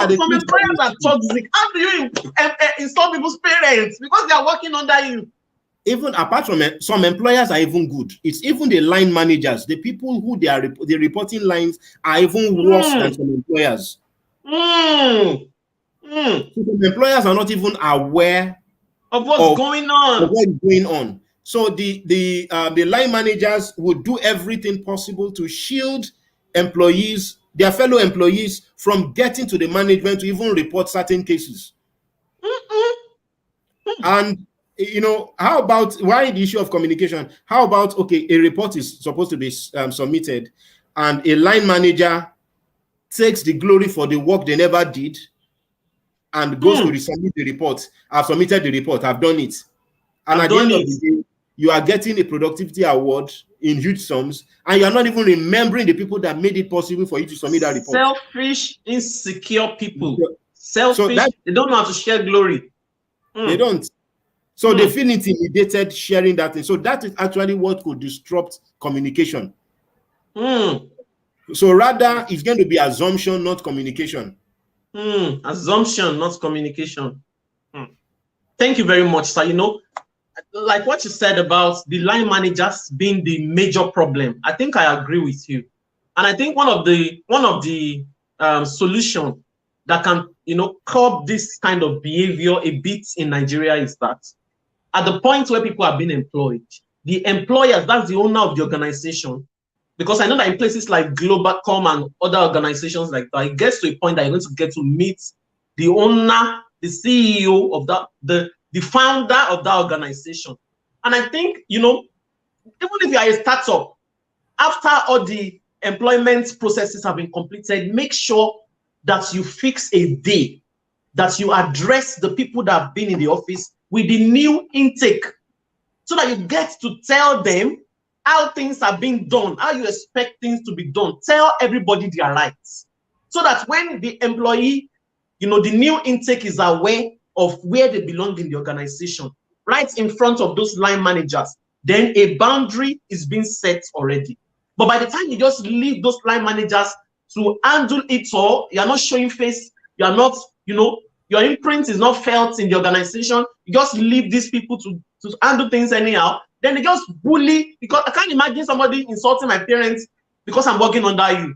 the things that are toxic. How do you insult people's parents because they are working under you? Even apart from it, some employers are even good. It's even the line managers, the people who the reporting lines are even worse than some employers. So some employers are not even aware of what's going on. So the line managers would do everything possible to shield employees, their fellow employees, from getting to the management to even report certain cases. And how about why the issue of communication? How about, okay, a report is supposed to be submitted, and a line manager takes the glory for the work they never did and goes to resubmit the report. I've submitted the report, I've done it. And at the end of the day, you are getting a productivity award in huge sums, and you are not even remembering the people that made it possible for you to submit that report. Selfish, insecure people. Selfish, they don't know how to share glory. They don't. So they feel intimidated sharing that thing. So that is actually what could disrupt communication. So rather, it's going to be assumption, not communication. Assumption, not communication. Thank you very much, sir. Like what you said about the line managers being the major problem, I think I agree with you. And I think one of the solutions that can curb this kind of behavior a bit in Nigeria is that at the point where people are being employed, the employers, that's the owner of the organization, because I know that in places like Globacom and other organizations like that, it gets to a point that you're going to get to meet the owner, the CEO of that, the founder of that organization. And I think, even if you are a startup, after all the employment processes have been completed, make sure that you fix a day, that you address the people that have been in the office with the new intake, so that you get to tell them how things are being done, how you expect things to be done. Tell everybody their rights, so that when the employee, the new intake is aware of where they belong in the organization, right in front of those line managers, then a boundary is being set already. But by the time you just leave those line managers to handle it all, you're not showing face, you're not, your imprint is not felt in the organization, you just leave these people to handle things anyhow, then they just bully. Because I can't imagine somebody insulting my parents because I'm working under you.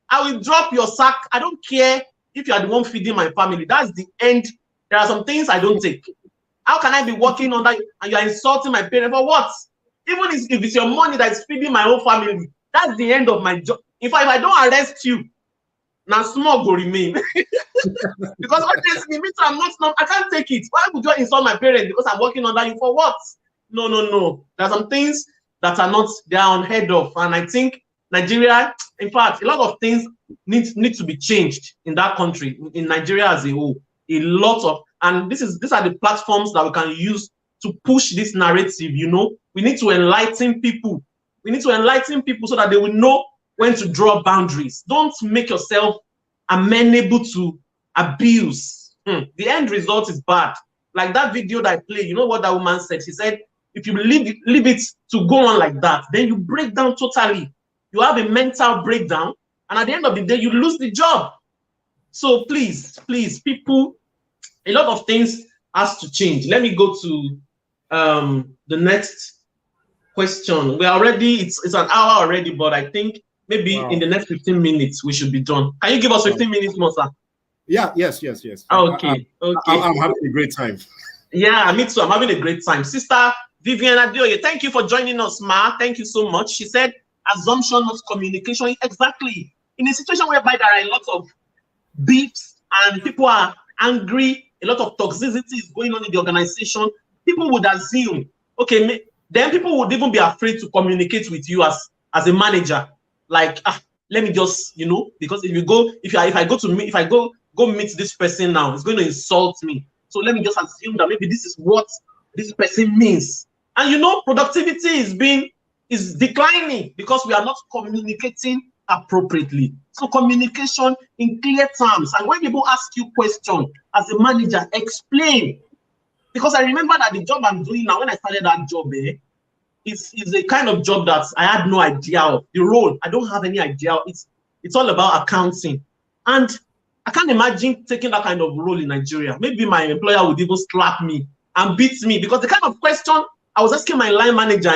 I will drop your sack. I don't care if you are the one feeding my family. That's the end. There are some things I don't take. How can I be working under you and you are insulting my parents for what? Even if it's your money that is feeding my whole family, that's the end of my job. If I don't arrest you, now small will remain. Because honestly, I can't take it. Why would you insult my parents because I'm working under you for what? No. There are some things that they are unheard of. And I think Nigeria, in fact, a lot of things need to be changed in that country, in Nigeria as a whole. a lot of, and these are the platforms that we can use to push this narrative. You know, we need to enlighten people. We need to enlighten people so that they will know when to draw boundaries. Don't make yourself amenable to abuse. The end result is bad. Like that video that I played, you know what that woman said? She said, if you leave it to go on like that, then you break down totally. You have a mental breakdown, and at the end of the day, you lose the job. So please, people, a lot of things has to change. Let me go to the next question. We're already, it's an hour already, but I think maybe in the next 15 minutes we should be done. Can you give us 15 minutes more, sir? Yeah, yes. Okay. I'm having a great time. Yeah, me too. I'm having a great time. Sister Vivian Adeoye, thank you for joining us, ma. Thank you so much. She said, assumption of communication. Exactly. In a situation whereby there are a lot of beefs and people are angry, a lot of toxicity is going on in the organization, people would assume, okay, then people would even be afraid to communicate with you as a manager. Like, let me just, because if I go meet this person now, it's going to insult me. So let me just assume that maybe this is what this person means. And productivity is declining because we are not communicating appropriately. So communication in clear terms. And when people ask you questions as a manager, explain. Because I remember that the job I'm doing now, when I started that job, is a kind of job that I had no idea of. The role, I don't have any idea. It's all about accounting. And I can't imagine taking that kind of role in Nigeria. Maybe my employer would even slap me and beat me, because the kind of question I was asking my line manager,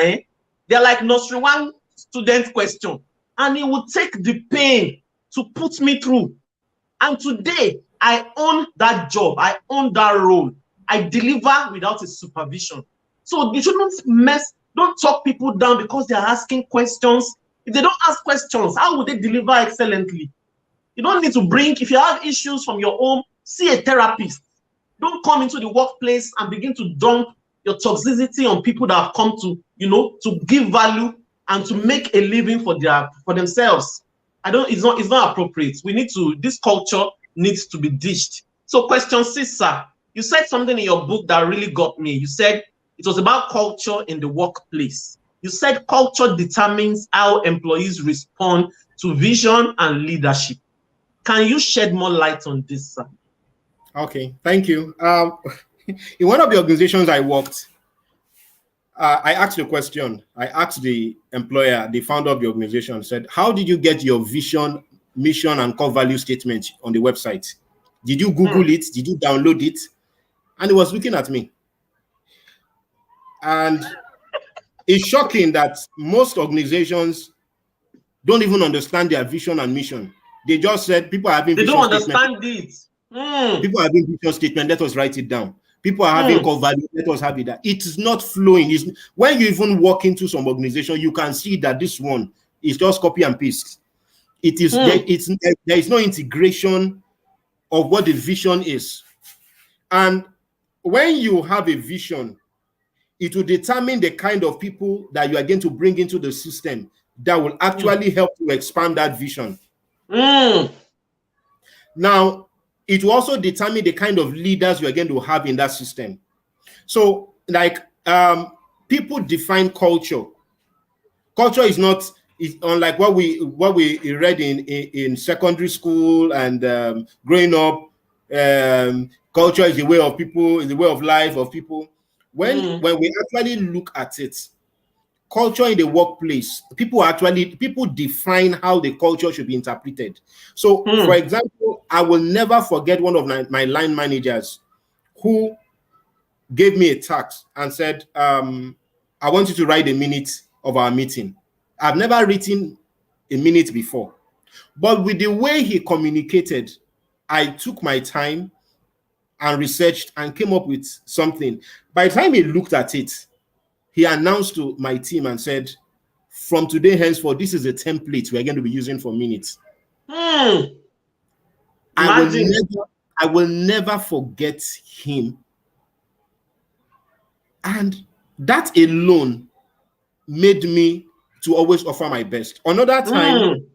they're like nursery 1 student question. And he would take the pain to put me through. And today, I own that job. I own that role. I deliver without a supervision. So you shouldn't don't talk people down because they're asking questions. If they don't ask questions, how would they deliver excellently? You don't need to if you have issues from your home, see a therapist. Don't come into the workplace and begin to dump your toxicity on people that have come to, to give value and to make a living for themselves. It's not appropriate. This culture needs to be dished. So question 6, sir. You said something in your book that really got me. You said it was about culture in the workplace. You said culture determines how employees respond to vision and leadership. Can you shed more light on this, sir? Okay, thank you. In one of the organizations I worked, I asked a question. I asked the employer, the founder of the organization, said, how did you get your vision, mission, and core value statement on the website? Did you Google it? Did you download it? And he was looking at me. And it's shocking that most organizations don't even understand their vision and mission. They just said people are having vision statement. They don't understand it. People are having vision statement. Let us write it down. People are having core value. Let us have it. It is not flowing. When you even walk into some organization, you can see that this one is just copy and paste. It is there is no integration of what the vision is. And when you have a vision, it will determine the kind of people that you are going to bring into the system that will actually help to expand that vision. Now, it will also determine the kind of leaders you are going to have in that system. So, people define culture. Culture is not unlike what we read in secondary school and growing up. Culture is the way of people, is the way of life of people. When we actually look at it, culture in the workplace, people define how the culture should be interpreted. So, for example, I will never forget one of my line managers who gave me a task and said, I want you to write a minute of our meeting. I've never written a minute before. But with the way he communicated, I took my time and researched and came up with something. By the time he looked at it, he announced to my team and said, from today henceforth, this is a template we're going to be using for minutes. I will never forget him. And that alone made me to always offer my best. Another time,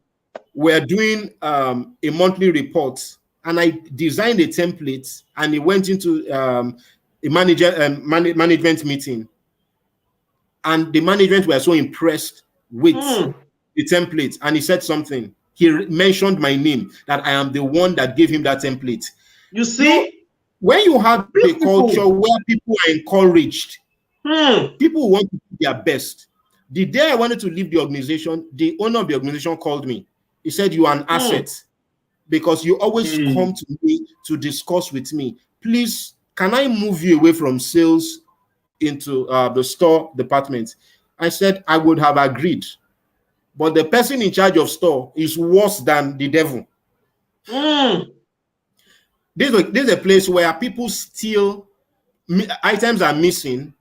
we're doing a monthly report, and I designed a template, and it went into a management meeting, and the management were so impressed with the template, and he said something. He mentioned my name, that I am the one that gave him that template. You see, when you have a culture where people are encouraged, people want to do their best. The day I wanted to leave the organization, the owner of the organization called me. He said, "You are an asset because you always come to me to discuss with me. Please, can I move you away from sales into the store department?" I said, "I would have agreed, but the person in charge of store is worse than the devil." This is a place where people steal, items are missing,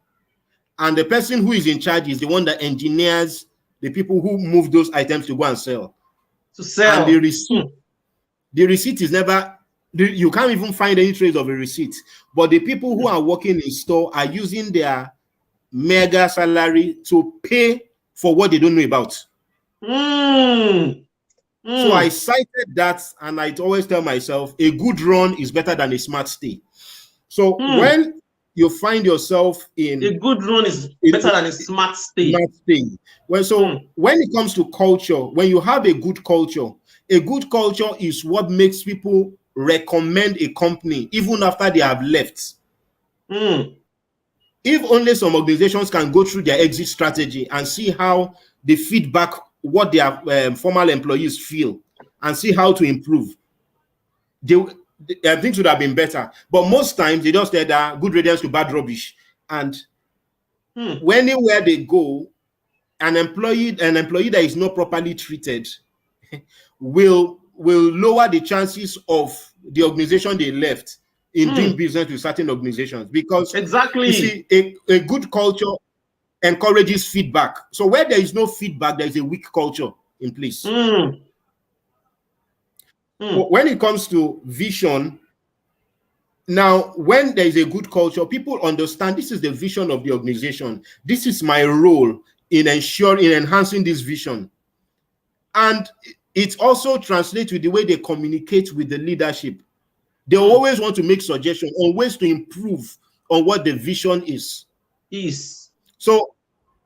and the person who is in charge is the one that engineers the people who move those items to go and sell. And the receipt is never, you can't even find any trace of a receipt. But the people who are working in store are using their mega salary to pay for what they don't know about. So I cited that, and I always tell myself, a good run is better than a smart stay. So when you find yourself in a good run is better than a smart stay. Well, when it comes to culture, when you have a good culture is what makes people recommend a company even after they have left. If only some organizations can go through their exit strategy and see how the feedback, what their former employees feel, and see how to improve, things would have been better. But most times they just said good riddance to bad rubbish. And anywhere they go, an employee that is not properly treated will lower the chances of the organization they left in doing business with certain organizations, because you see, a good culture encourages feedback. So where there is no feedback, there is a weak culture in place. When it comes to vision, now when there is a good culture, people understand this is the vision of the organization. This is my role in enhancing this vision. And it also translates with the way they communicate with the leadership. They always want to make suggestions on ways to improve on what the vision is. So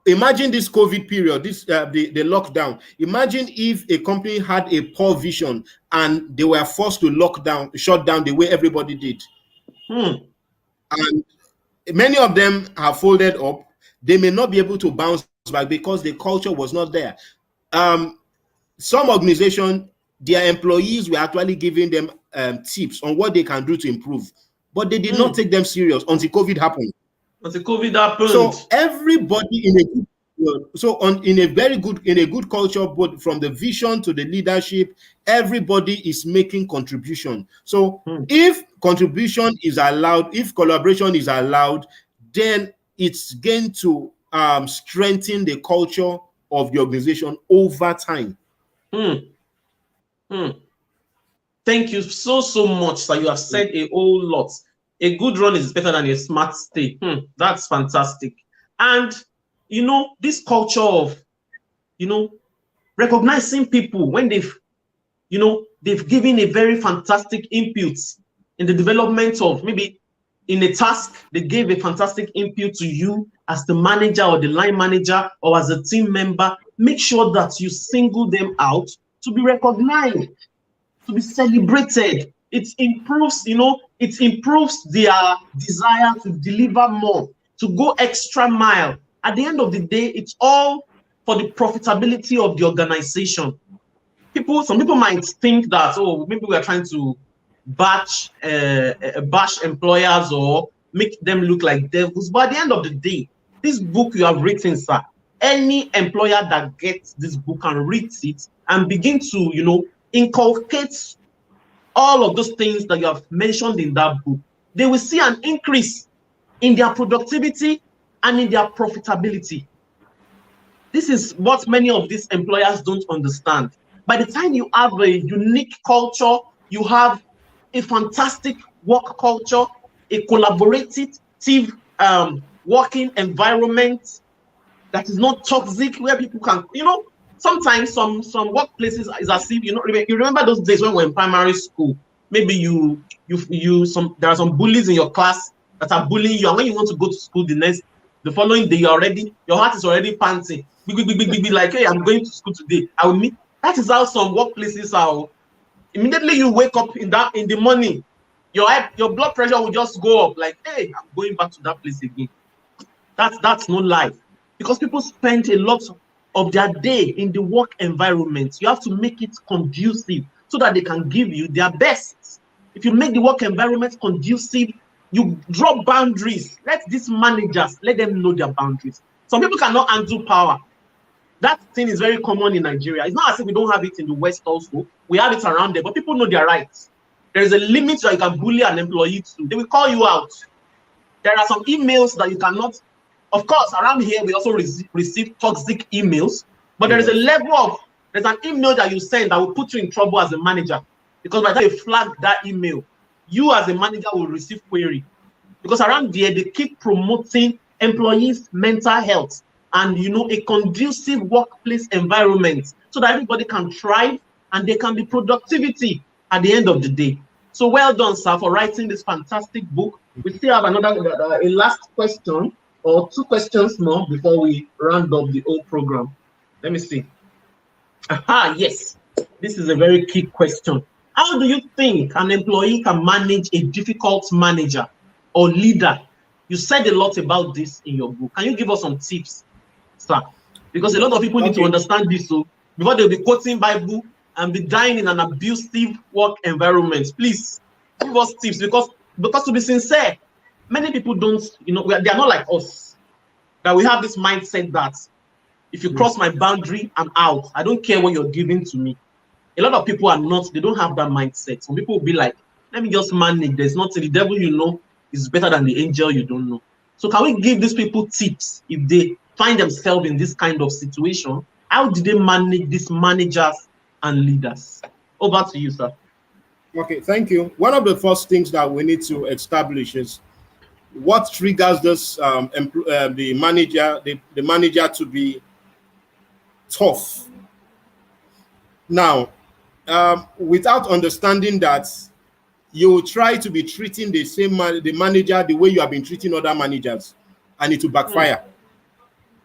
imagine this COVID period, the lockdown. Imagine if a company had a poor vision and they were forced to shut down the way everybody did. And many of them have folded up. They may not be able to bounce back because the culture was not there. Some organizations, their employees were actually giving them tips on what they can do to improve, but they did not take them serious until COVID happened. So everybody in a good culture, both from the vision to the leadership, everybody is making contribution. So if contribution is allowed, if collaboration is allowed, then it's going to strengthen the culture of the organization over time. Thank you so much, sir. You have said a whole lot. A good run is better than a smart stay. That's fantastic. And this culture of recognizing people when they've given a very fantastic input in the development of, maybe in a task, they gave a fantastic input to you as the manager or the line manager or as a team member. Make sure that you single them out to be recognized, to be celebrated. It improves, it improves their desire to deliver more, to go extra mile. At the end of the day, it's all for the profitability of the organization. Some people might think that, maybe we are trying to bash employers or make them look like devils. But at the end of the day, this book you have written, sir, any employer that gets this book and reads it and begin to, inculcate all of those things that you have mentioned in that book, they will see an increase in their productivity and in their profitability. This is what many of these employers don't understand. By the time you have a unique culture, you have a fantastic work culture, a collaborative working environment that is not toxic, where people can, sometimes some workplaces is as if, you remember those days when we were in primary school, maybe there are some bullies in your class that are bullying you, and when you want to go to school the following day, your heart is already panting, like, hey, I'm going to school today. I will meet. That is how some workplaces are. Immediately you wake up in the morning, your blood pressure will just go up, like, hey, I'm going back to that place again. That's no life, because people spend a lot of their day in the work environment. You have to make it conducive so that they can give you their best. If you make the work environment conducive, you drop boundaries. Let these managers, let them know their boundaries. Some people cannot handle power. That thing is very common in Nigeria. It's not as if we don't have it in the West also. We have it around there, but people know their rights. There is a limit that you can bully an employee to. They will call you out. There are some emails that you cannot. Of course, around here, we also receive toxic emails, but there is a level of, there's an email that you send that will put you in trouble as a manager, because by the time you flag that email, you as a manager will receive query, because around there, they keep promoting employees' mental health and, a conducive workplace environment so that everybody can thrive and there can be productivity at the end of the day. So well done, sir, for writing this fantastic book. We still have a last question, or 2 questions more before we round up the whole program. Let me see. Aha, yes. This is a very key question. How do you think an employee can manage a difficult manager or leader? You said a lot about this in your book. Can you give us some tips, sir? Because a lot of people need to understand this, so before they'll be quoting Bible and be dying in an abusive work environment. Please give us tips, because to be sincere, many people don't, they are not like us, that we have this mindset that if you cross my boundary, I'm out. I don't care what you're giving to me. A lot of people are not, they don't have that mindset. Some people will be like, let me just manage. There's nothing. The devil you know is better than the angel you don't know. So can we give these people tips if they find themselves in this kind of situation? How do they manage these managers and leaders? Over to you, sir. Okay, thank you. One of the first things that we need to establish is what triggers this the manager to be tough. Now, without understanding that, you will try to be treating the manager the way you have been treating other managers, and it will backfire.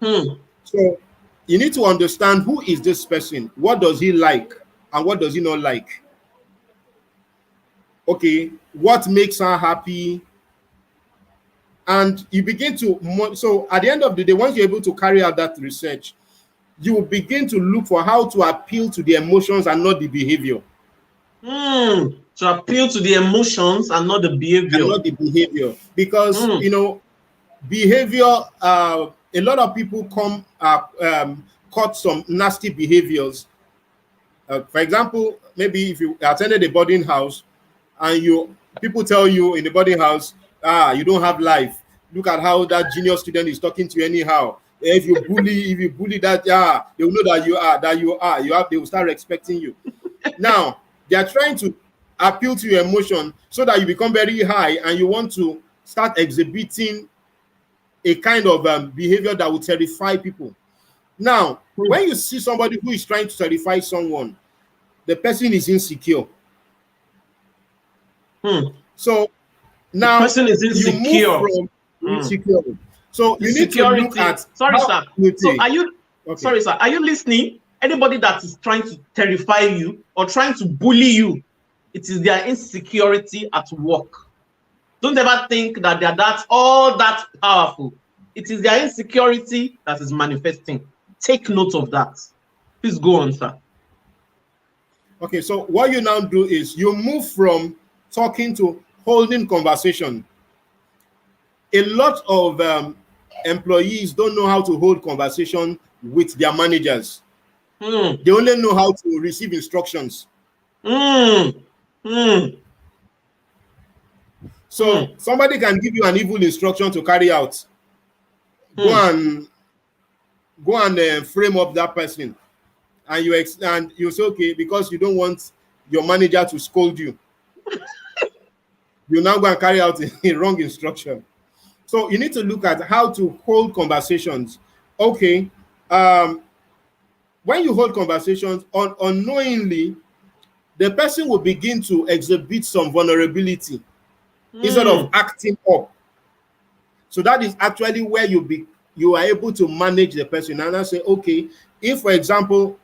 So you need to understand, who is this person? What does he like and what does he not like? Okay, what makes her happy? And you begin to, so at the end of the day, once you're able to carry out that research, you will begin to look for how to appeal to the emotions and not the behavior. To appeal to the emotions and not the behavior. And not the behavior. Because, behavior, a lot of people caught some nasty behaviors. For example, maybe if you attended a boarding house and people tell you in the boarding house, you don't have life. Look at how that junior student is talking to you anyhow. If you bully that, they will know that you are, they will start respecting you. Now, they are trying to appeal to your emotion so that you become very high and you want to start exhibiting a kind of behavior that will terrify people. Now, when you see somebody who is trying to terrify someone, the person is insecure. So now the person is insecure. You move from insecure. So you need to look at. Sorry, sir. So are you? Okay. Sorry, sir. Are you listening? Anybody that is trying to terrify you or trying to bully you, it is their insecurity at work. Don't ever think that they are all that powerful. It is their insecurity that is manifesting. Take note of that. Please go on, sir. Okay, so what you now do is you move from talking to holding conversation. A lot of employees don't know how to hold conversation with their managers. They only know how to receive instructions. So somebody can give you an evil instruction to carry out. Go and frame up that person, and you say, okay, because you don't want your manager to scold you, you now go and carry out a wrong instruction. So you need to look at how to hold conversations. Okay, when you hold conversations, unknowingly, the person will begin to exhibit some vulnerability instead of acting up. So that is actually where you are able to manage the person and I say, okay, if for example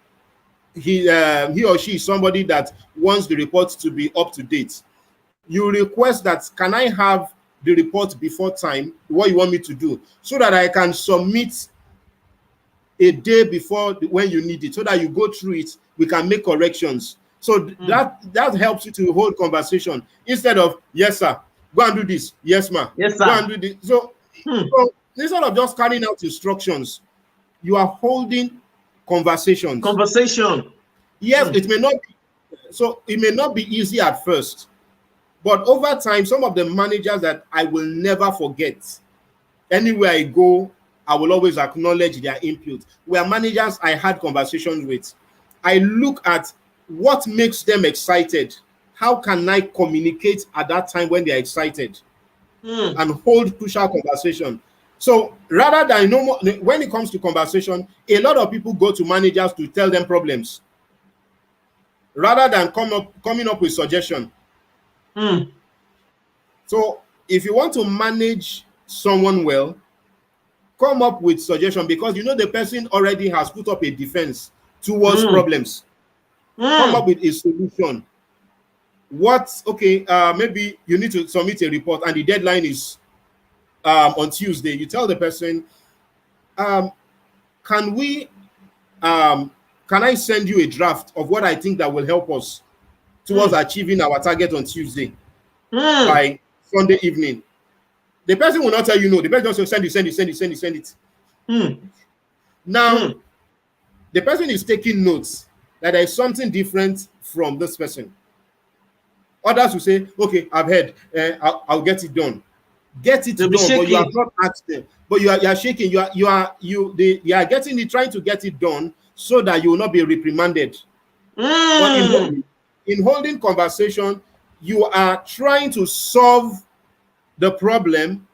he or she is somebody that wants the report to be up to date, you request that, can I have the report before time, what you want me to do, so that I can submit a day before when you need it, so that you go through it, we can make corrections. So that helps you to hold conversation instead of, yes sir, go and do this, yes ma'am, yes sir, go and do this. So instead of just carrying out instructions, you are holding conversations. Yes, it may not be, so it may not be easy at first, but over time, some of the managers that I will never forget, anywhere I go, I will always acknowledge their input, were managers I had conversations with. I look at what makes them excited. How can I communicate at that time when they're excited and hold crucial conversation? So rather than, when it comes to conversation, a lot of people go to managers to tell them problems rather than coming up with suggestion. So if you want to manage someone well, come up with suggestion, because you know the person already has put up a defense towards problems. Come up with a solution. Maybe you need to submit a report and the deadline is on Tuesday. You tell the person, can I send you a draft of what I think that will help us towards achieving our target on Tuesday by Sunday evening? The person will not tell you no. The person will send it. Now, the person is taking notes that there is something different from this person. Others will say, okay, I've heard, I'll get it done. Get it done, but you have not asked them. But you are shaking. You are getting it, trying to get it done so that you will not be reprimanded. But in holding conversation, you are trying to solve the problem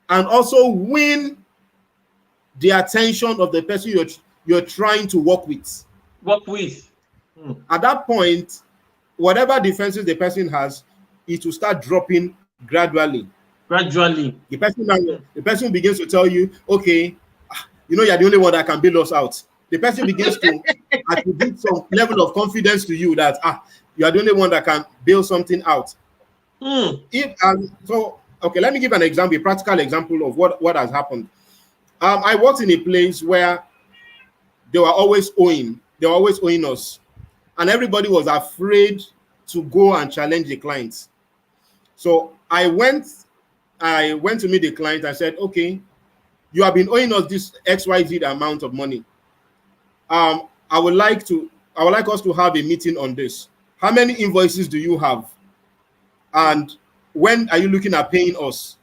and also win the attention of the person you're trying to work with. At that point, whatever defenses the person has, it will start dropping gradually. The person begins to tell you, okay, you're the only one that can bail us out. The person begins to attribute some level of confidence to you that you are the only one that can bail something out. Okay, let me give an example, a practical example of what has happened. I worked in a place where they were always owing us, and everybody was afraid to go and challenge the clients. So I went to meet the client. I said, okay, you have been owing us this XYZ amount of money. I would like us to have a meeting on this. How many invoices do you have? And when are you looking at paying us?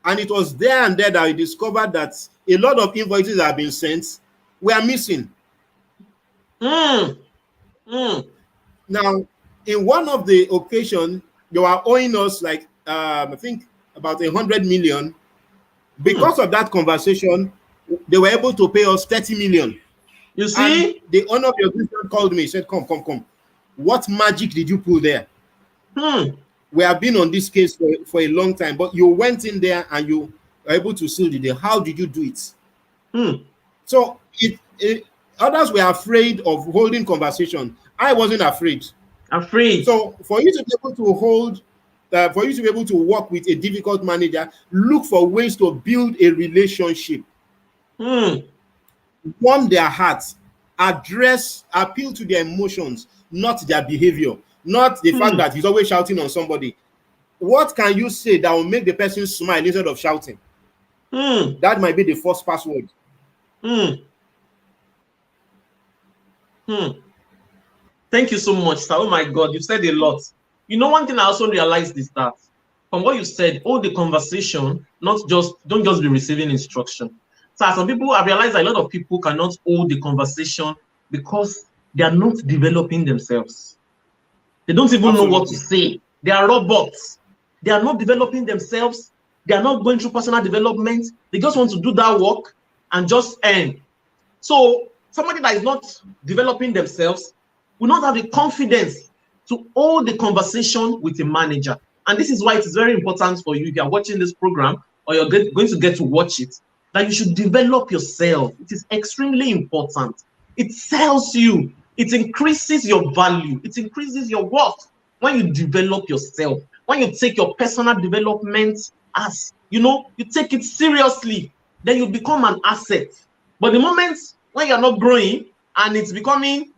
And it was there and there that I discovered that a lot of invoices that have been sent were missing. Now, in one of the occasions, they were owing us like I think about 100 million. Because of that conversation, they were able to pay us 30 million. You see? And the owner of the organization called me, said, come. What magic did you pull there? We have been on this case for a long time, but you went in there and you were able to seal the deal. How did you do it? So others were afraid of holding conversation. I wasn't afraid. So for you to be able to hold, for you to be able to work with a difficult manager, look for ways to build a relationship. Warm their hearts, appeal to their emotions, not their behavior, not the fact that he's always shouting on somebody. What can you say that will make the person smile instead of shouting? That might be the first password. Thank you so much, sir. Oh my God, you said a lot. You know, one thing I also realized is that from what you said, all the conversation, don't just be receiving instruction. So some people, I realized a lot of people cannot hold the conversation because they are not developing themselves. They don't even know what to say. They are robots. They are not developing themselves. They are not going through personal development. They just want to do that work and just earn. So somebody that is not developing themselves will not have the confidence to hold the conversation with a manager. And this is why it is very important for you, if you are watching this program or you're going to get to watch it, that you should develop yourself. It is extremely important. It sells you. It increases your value. It increases your worth when you develop yourself. When you take your personal development as, you take it seriously, then you become an asset. But the moment when you're not growing and it's becoming,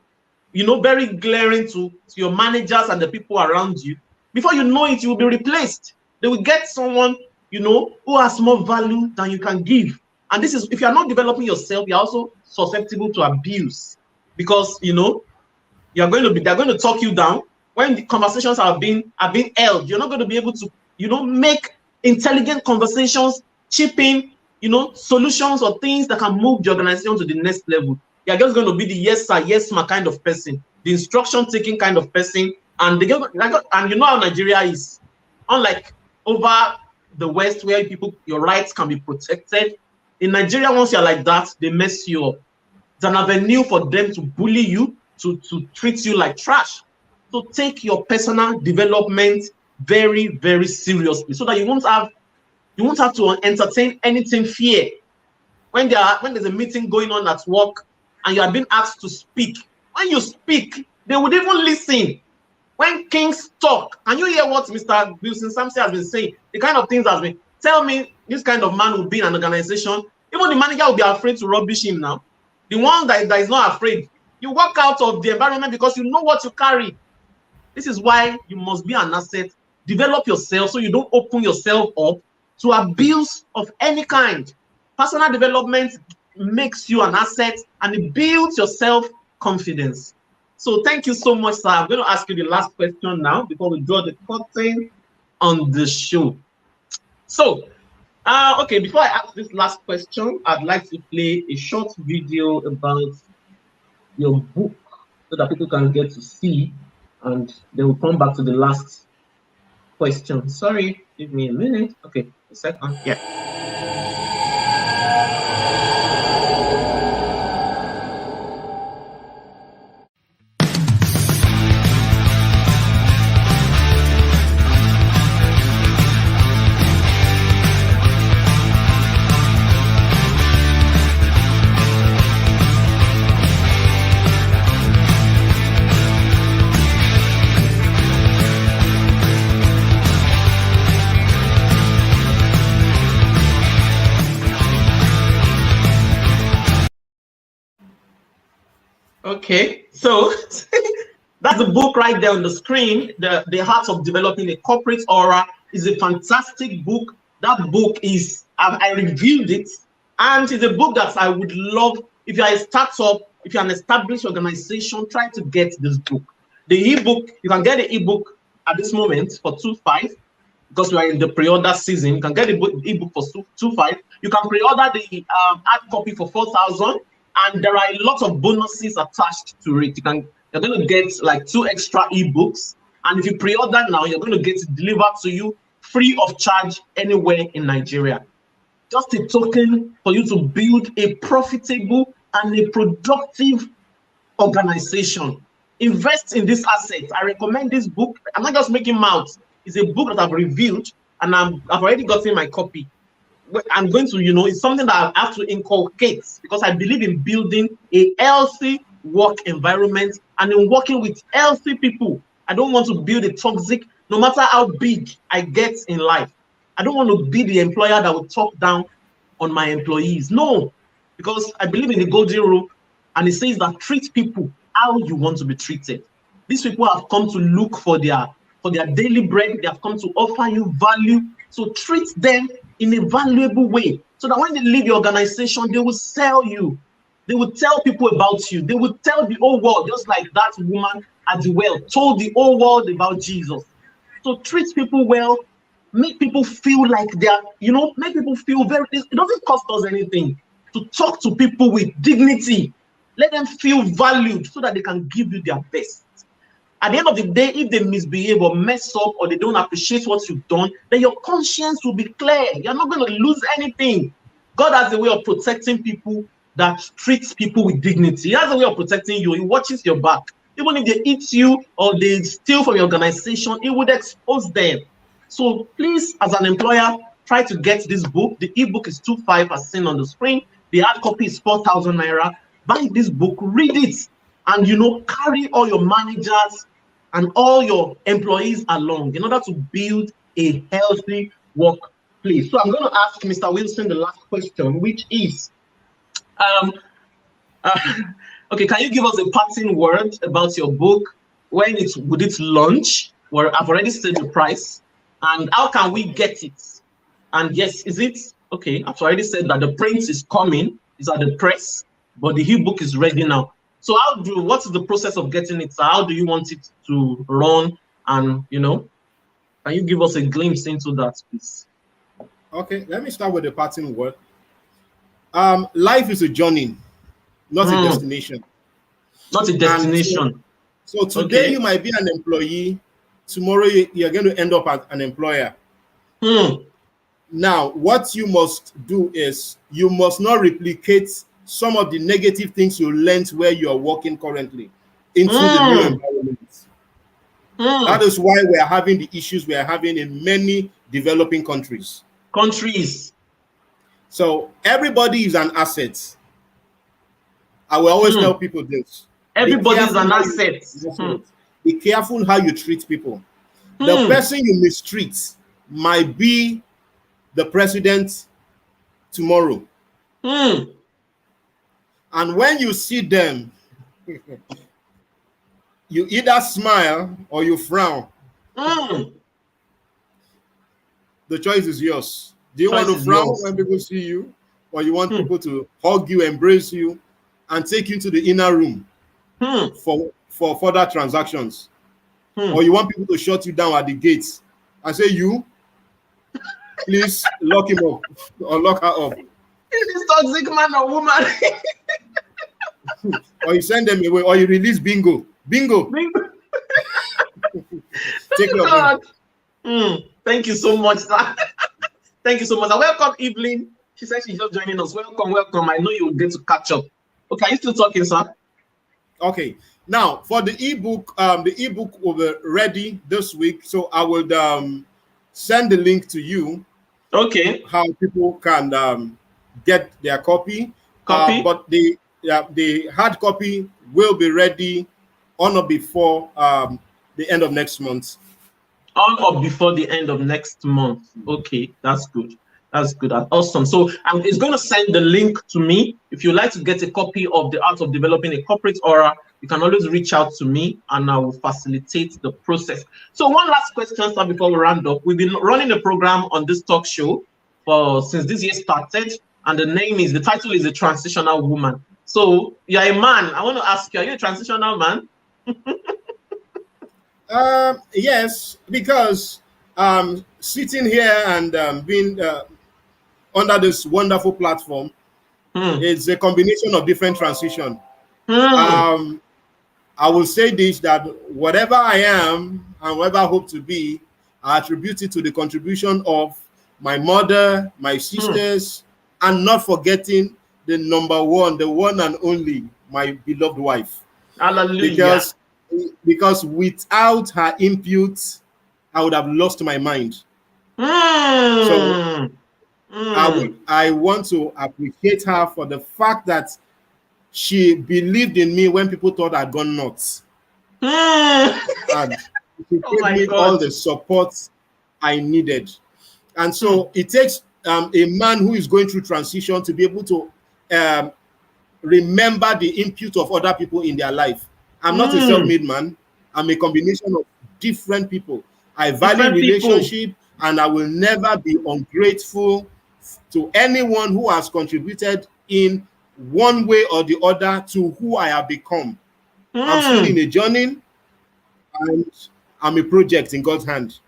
very glaring to your managers and the people around you, before you know it, you will be replaced. They will get someone, who has more value than you can give. And this is, if you're not developing yourself, you're also susceptible to abuse, because, they're going to talk you down. When the conversations are being held, you're not going to be able to, make intelligent conversations, chip in, solutions or things that can move the organization to the next level. You're just going to be the yes sir, yes ma kind of person, the instruction taking kind of person. And and you know how Nigeria is. Unlike over the West, where your rights can be protected, in Nigeria, once you're like that, they mess you up. It's an avenue for them to bully you, to treat you like trash. So take your personal development very, very seriously, so that you won't have to entertain anything fear. When there's a meeting going on at work and you are being asked to speak, when you speak, they would even listen. When kings talk, can you hear what Mr. Wilson Sampson has been saying? The kind of things has been, tell me this kind of man will be in an organization. Even the manager will be afraid to rubbish him now. The one that is not afraid, you walk out of the environment because you know what you carry. This is why you must be an asset. Develop yourself so you don't open yourself up to abuse of any kind. Personal development makes you an asset and it builds your self-confidence. So thank you so much, sir. I'm going to ask you the last question now before we draw the curtain on the show. So, okay, before I ask this last question, I'd like to play a short video about your book so that people can get to see, and they will come back to the last question. Sorry, give me a minute. Okay, a second. Yeah. Okay, so that's the book right there on the screen. The Heart of Developing a Corporate Aura is a fantastic book. That book is, I reviewed it, and it's a book that I would love, if you're a startup, if you're an established organization, try to get this book. The ebook, you can get the ebook at this moment for $2.5, because we are in the pre-order season. You can get the ebook for $2.5. You can pre-order the hard copy for $4,000. And there are a lot of bonuses attached to it. You're going to get like 2 extra ebooks. And if you pre-order now, you're going to get it delivered to you free of charge anywhere in Nigeria. Just a token for you to build a profitable and a productive organization. Invest in this asset. I recommend this book. I'm not just making mouths. It's a book that I've reviewed, and I've already gotten my copy. I'm going to, it's something that I have to inculcate, because I believe in building a healthy work environment and in working with healthy people. I don't want to build a toxic, no matter how big I get in life. I don't want to be the employer that will talk down on my employees. No, because I believe in the golden rule, and it says that treat people how you want to be treated. These people have come to look for their daily bread. They have come to offer you value. So treat them in a valuable way, so that when they leave your organization, they will sell you. They will tell people about you. They will tell the whole world, just like that woman at the well told the whole world about Jesus. So treat people well, make people feel like they're, make people feel it doesn't cost us anything to talk to people with dignity. Let them feel valued so that they can give you their best. At the end of the day, if they misbehave or mess up or they don't appreciate what you've done, then your conscience will be clear. You're not going to lose anything. God has a way of protecting people that treats people with dignity. He has a way of protecting you. He watches your back. Even if they eat you or they steal from your organization, it would expose them. So please, as an employer, try to get this book. The ebook is 2.5 as seen on the screen. The hard copy is 4,000 naira. Buy this book, read it, and carry all your managers and all your employees along in order to build a healthy workplace. So I'm going to ask Mr. Wilson the last question, which is, okay, can you give us a parting word about your book? When would it launch? Well, I've already said the price, and how can we get it? And yes, is it okay? I've already said that the print is coming, it's at the press, but the ebook is ready now. So what is the process of getting it? How do you want it to run? And can you give us a glimpse into that, please? Okay, let me start with the parting word. Life is a journey, not a destination. Not a destination. So today you might be an employee, tomorrow you're going to end up as an employer. Now, what you must do is you must not replicate some of the negative things you learned where you are working currently into the new environment. That is why we are having the issues we are having in many developing countries. So everybody is an asset. I will always tell people this. Everybody is an asset. Be careful how you treat people. The person you mistreat might be the president tomorrow. And when you see them, you either smile or you frown. The choice is yours. Do you want to frown when people see you, or you want people to hug you, embrace you, and take you to the inner room for further transactions? Or you want people to shut you down at the gates and say, you, please lock him up or lock her up. Is this toxic man or woman? Or you send them away, or you release bingo. Bingo. Take your Thank you so much, sir. Thank you so much. Welcome, Evelyn. She said she's just joining us. Welcome. I know you'll get to catch up. Okay, are you still talking, sir? Okay. Now, for the ebook will be ready this week. So I will send the link to you. Okay. How people can get their copy. But the hard copy will be ready on or before the end of next month. On or before the end of next month. Okay, that's good. That's good. That's awesome. So it's going to send the link to me. If you like to get a copy of The Art of Developing a Corporate Aura, you can always reach out to me and I will facilitate the process. So one last question, sir, before we round up. We've been running a program on this talk show since this year started, and the title is The Transitional Woman. So you're a man. I want to ask you, are you a transitional man? Yes, because sitting here and being under this wonderful platform is a combination of different transition. I will say this, that whatever I am and whatever I hope to be, I attribute it to the contribution of my mother, my sisters, and not forgetting the number one, the one and only, my beloved wife. Hallelujah. Because without her input, I would have lost my mind. So I want to appreciate her for the fact that she believed in me when people thought I'd gone nuts. And she gave me all the support I needed. And so it takes a man who is going through transition to be able to remember the input of other people in their life. I'm not a self-made man. I'm a combination of different people. I value relationship, and I will never be ungrateful to anyone who has contributed in one way or the other to who I have become. I'm still in a journey, and I'm a project in God's hand.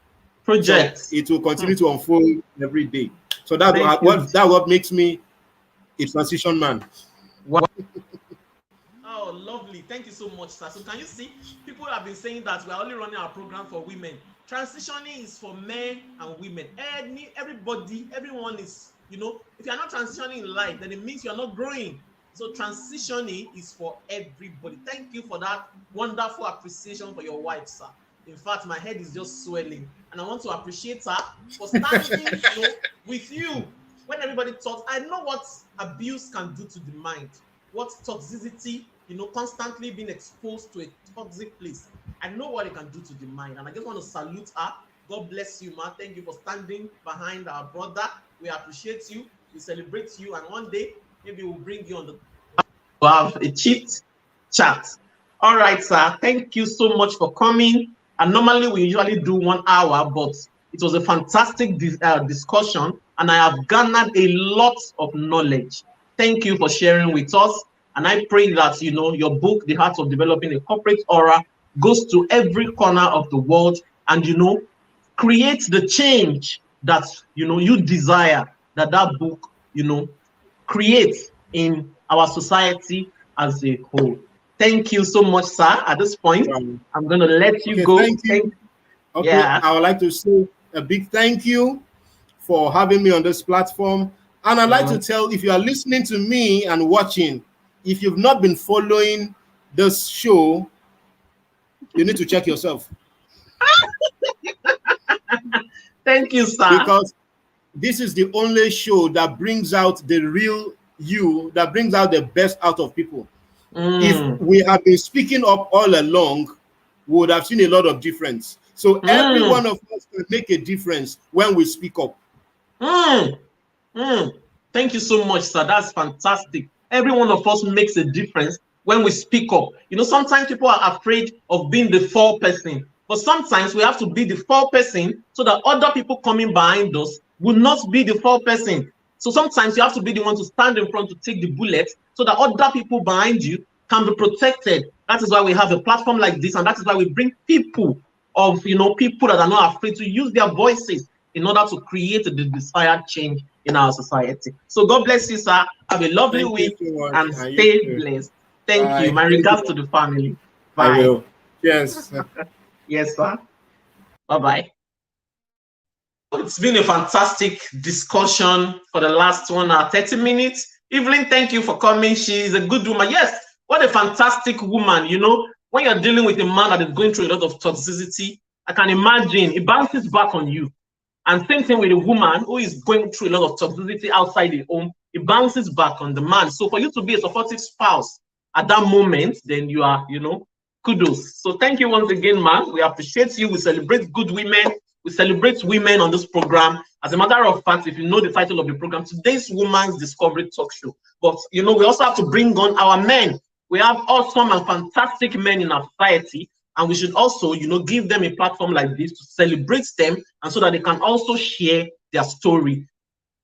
So it will continue to unfold every day. So that's what makes me a transition man. Wow. Oh, lovely. Thank you so much, sir. So can you see, people have been saying that we're only running our program for women. Transitioning is for men and women. Everybody, everyone is, if you're not transitioning in life, then it means you're not growing. So transitioning is for everybody. Thank you for that wonderful appreciation for your wife, sir. In fact, my head is just swelling, and I want to appreciate her for standing, with you when everybody talks. I know what abuse can do to the mind, what toxicity, constantly being exposed to a toxic place. I know what it can do to the mind, and I just want to salute her. God bless you, man. Thank you for standing behind our brother. We appreciate you. We celebrate you, and one day maybe we'll bring you on the to have a chat. All right, sir. Thank you so much for coming. And normally we usually do 1 hour, but it was a fantastic discussion, and I have garnered a lot of knowledge. Thank you for sharing with us. And I pray that, your book, The Heart of Developing a Corporate Aura, goes to every corner of the world and, creates the change that, you desire that book, creates in our society as a whole. Thank you so much, sir. At this point, I'm going to let you go. Thank you. Okay, yeah. I would like to say a big thank you for having me on this platform. And I'd like to tell, if you are listening to me and watching, if you've not been following this show, you need to check yourself. Thank you, sir. Because this is the only show that brings out the real you, that brings out the best out of people. If we have been speaking up all along, we would have seen a lot of difference. So every one of us can make a difference when we speak up. Thank you so much, sir. That's fantastic. Every one of us makes a difference when we speak up. Sometimes people are afraid of being the 4 person, but sometimes we have to be the 4 person so that other people coming behind us will not be the 4 person. So sometimes you have to be the one to stand in front to take the bullet so that other people behind you can be protected. That is why we have a platform like this, and that is why we bring people people that are not afraid to use their voices in order to create the desired change in our society. So God bless you, sir. Have a lovely week and stay blessed. Thank you. My regards to the family. Bye. I will. Yes. Yes, sir. Bye-bye. It's been a fantastic discussion for the last 1 hour, 30 minutes. Evelyn, thank you for coming. She's a good woman. Yes, what a fantastic woman. When you're dealing with a man that is going through a lot of toxicity, I can imagine it bounces back on you. And same thing with a woman who is going through a lot of toxicity outside the home, it bounces back on the man. So for you to be a supportive spouse at that moment, then you are, kudos. So thank you once again, man. We appreciate you. We celebrate good women. We celebrate women on this program. As a matter of fact, if you know the title of the program, today's Women's Discovery Talk Show. But, we also have to bring on our men. We have awesome and fantastic men in our society, and we should also, give them a platform like this to celebrate them, and so that they can also share their story.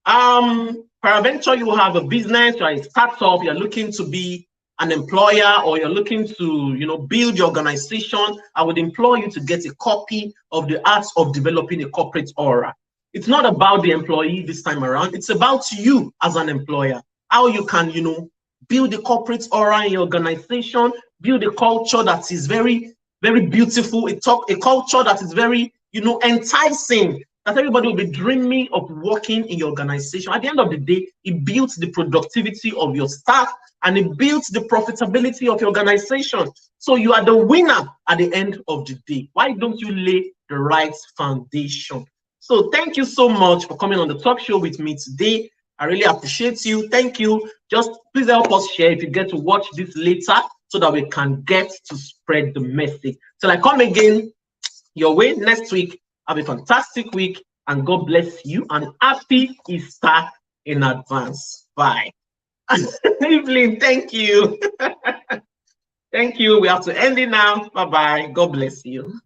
Peradventure, you have a business, you're a startup, you're looking to be an employer, or you're looking to, build your organization, I would implore you to get a copy of The Art of Developing a Corporate Aura. It's not about the employee this time around. It's about you as an employer, how you can, build a corporate aura in your organization, build a culture that is very, very beautiful, a culture that is very, enticing, that everybody will be dreaming of working in your organization. At the end of the day, it builds the productivity of your staff, and it builds the profitability of your organization. So you are the winner at the end of the day. Why don't you lay the right foundation? So thank you so much for coming on the talk show with me today. I really appreciate you. Thank you. Just please help us share if you get to watch this later, so that we can get to spread the message. Till I come again your way next week, have a fantastic week, and God bless you, and happy Easter in advance. Bye. Evelyn, thank you. Thank you. We have to end it now. Bye-bye. God bless you.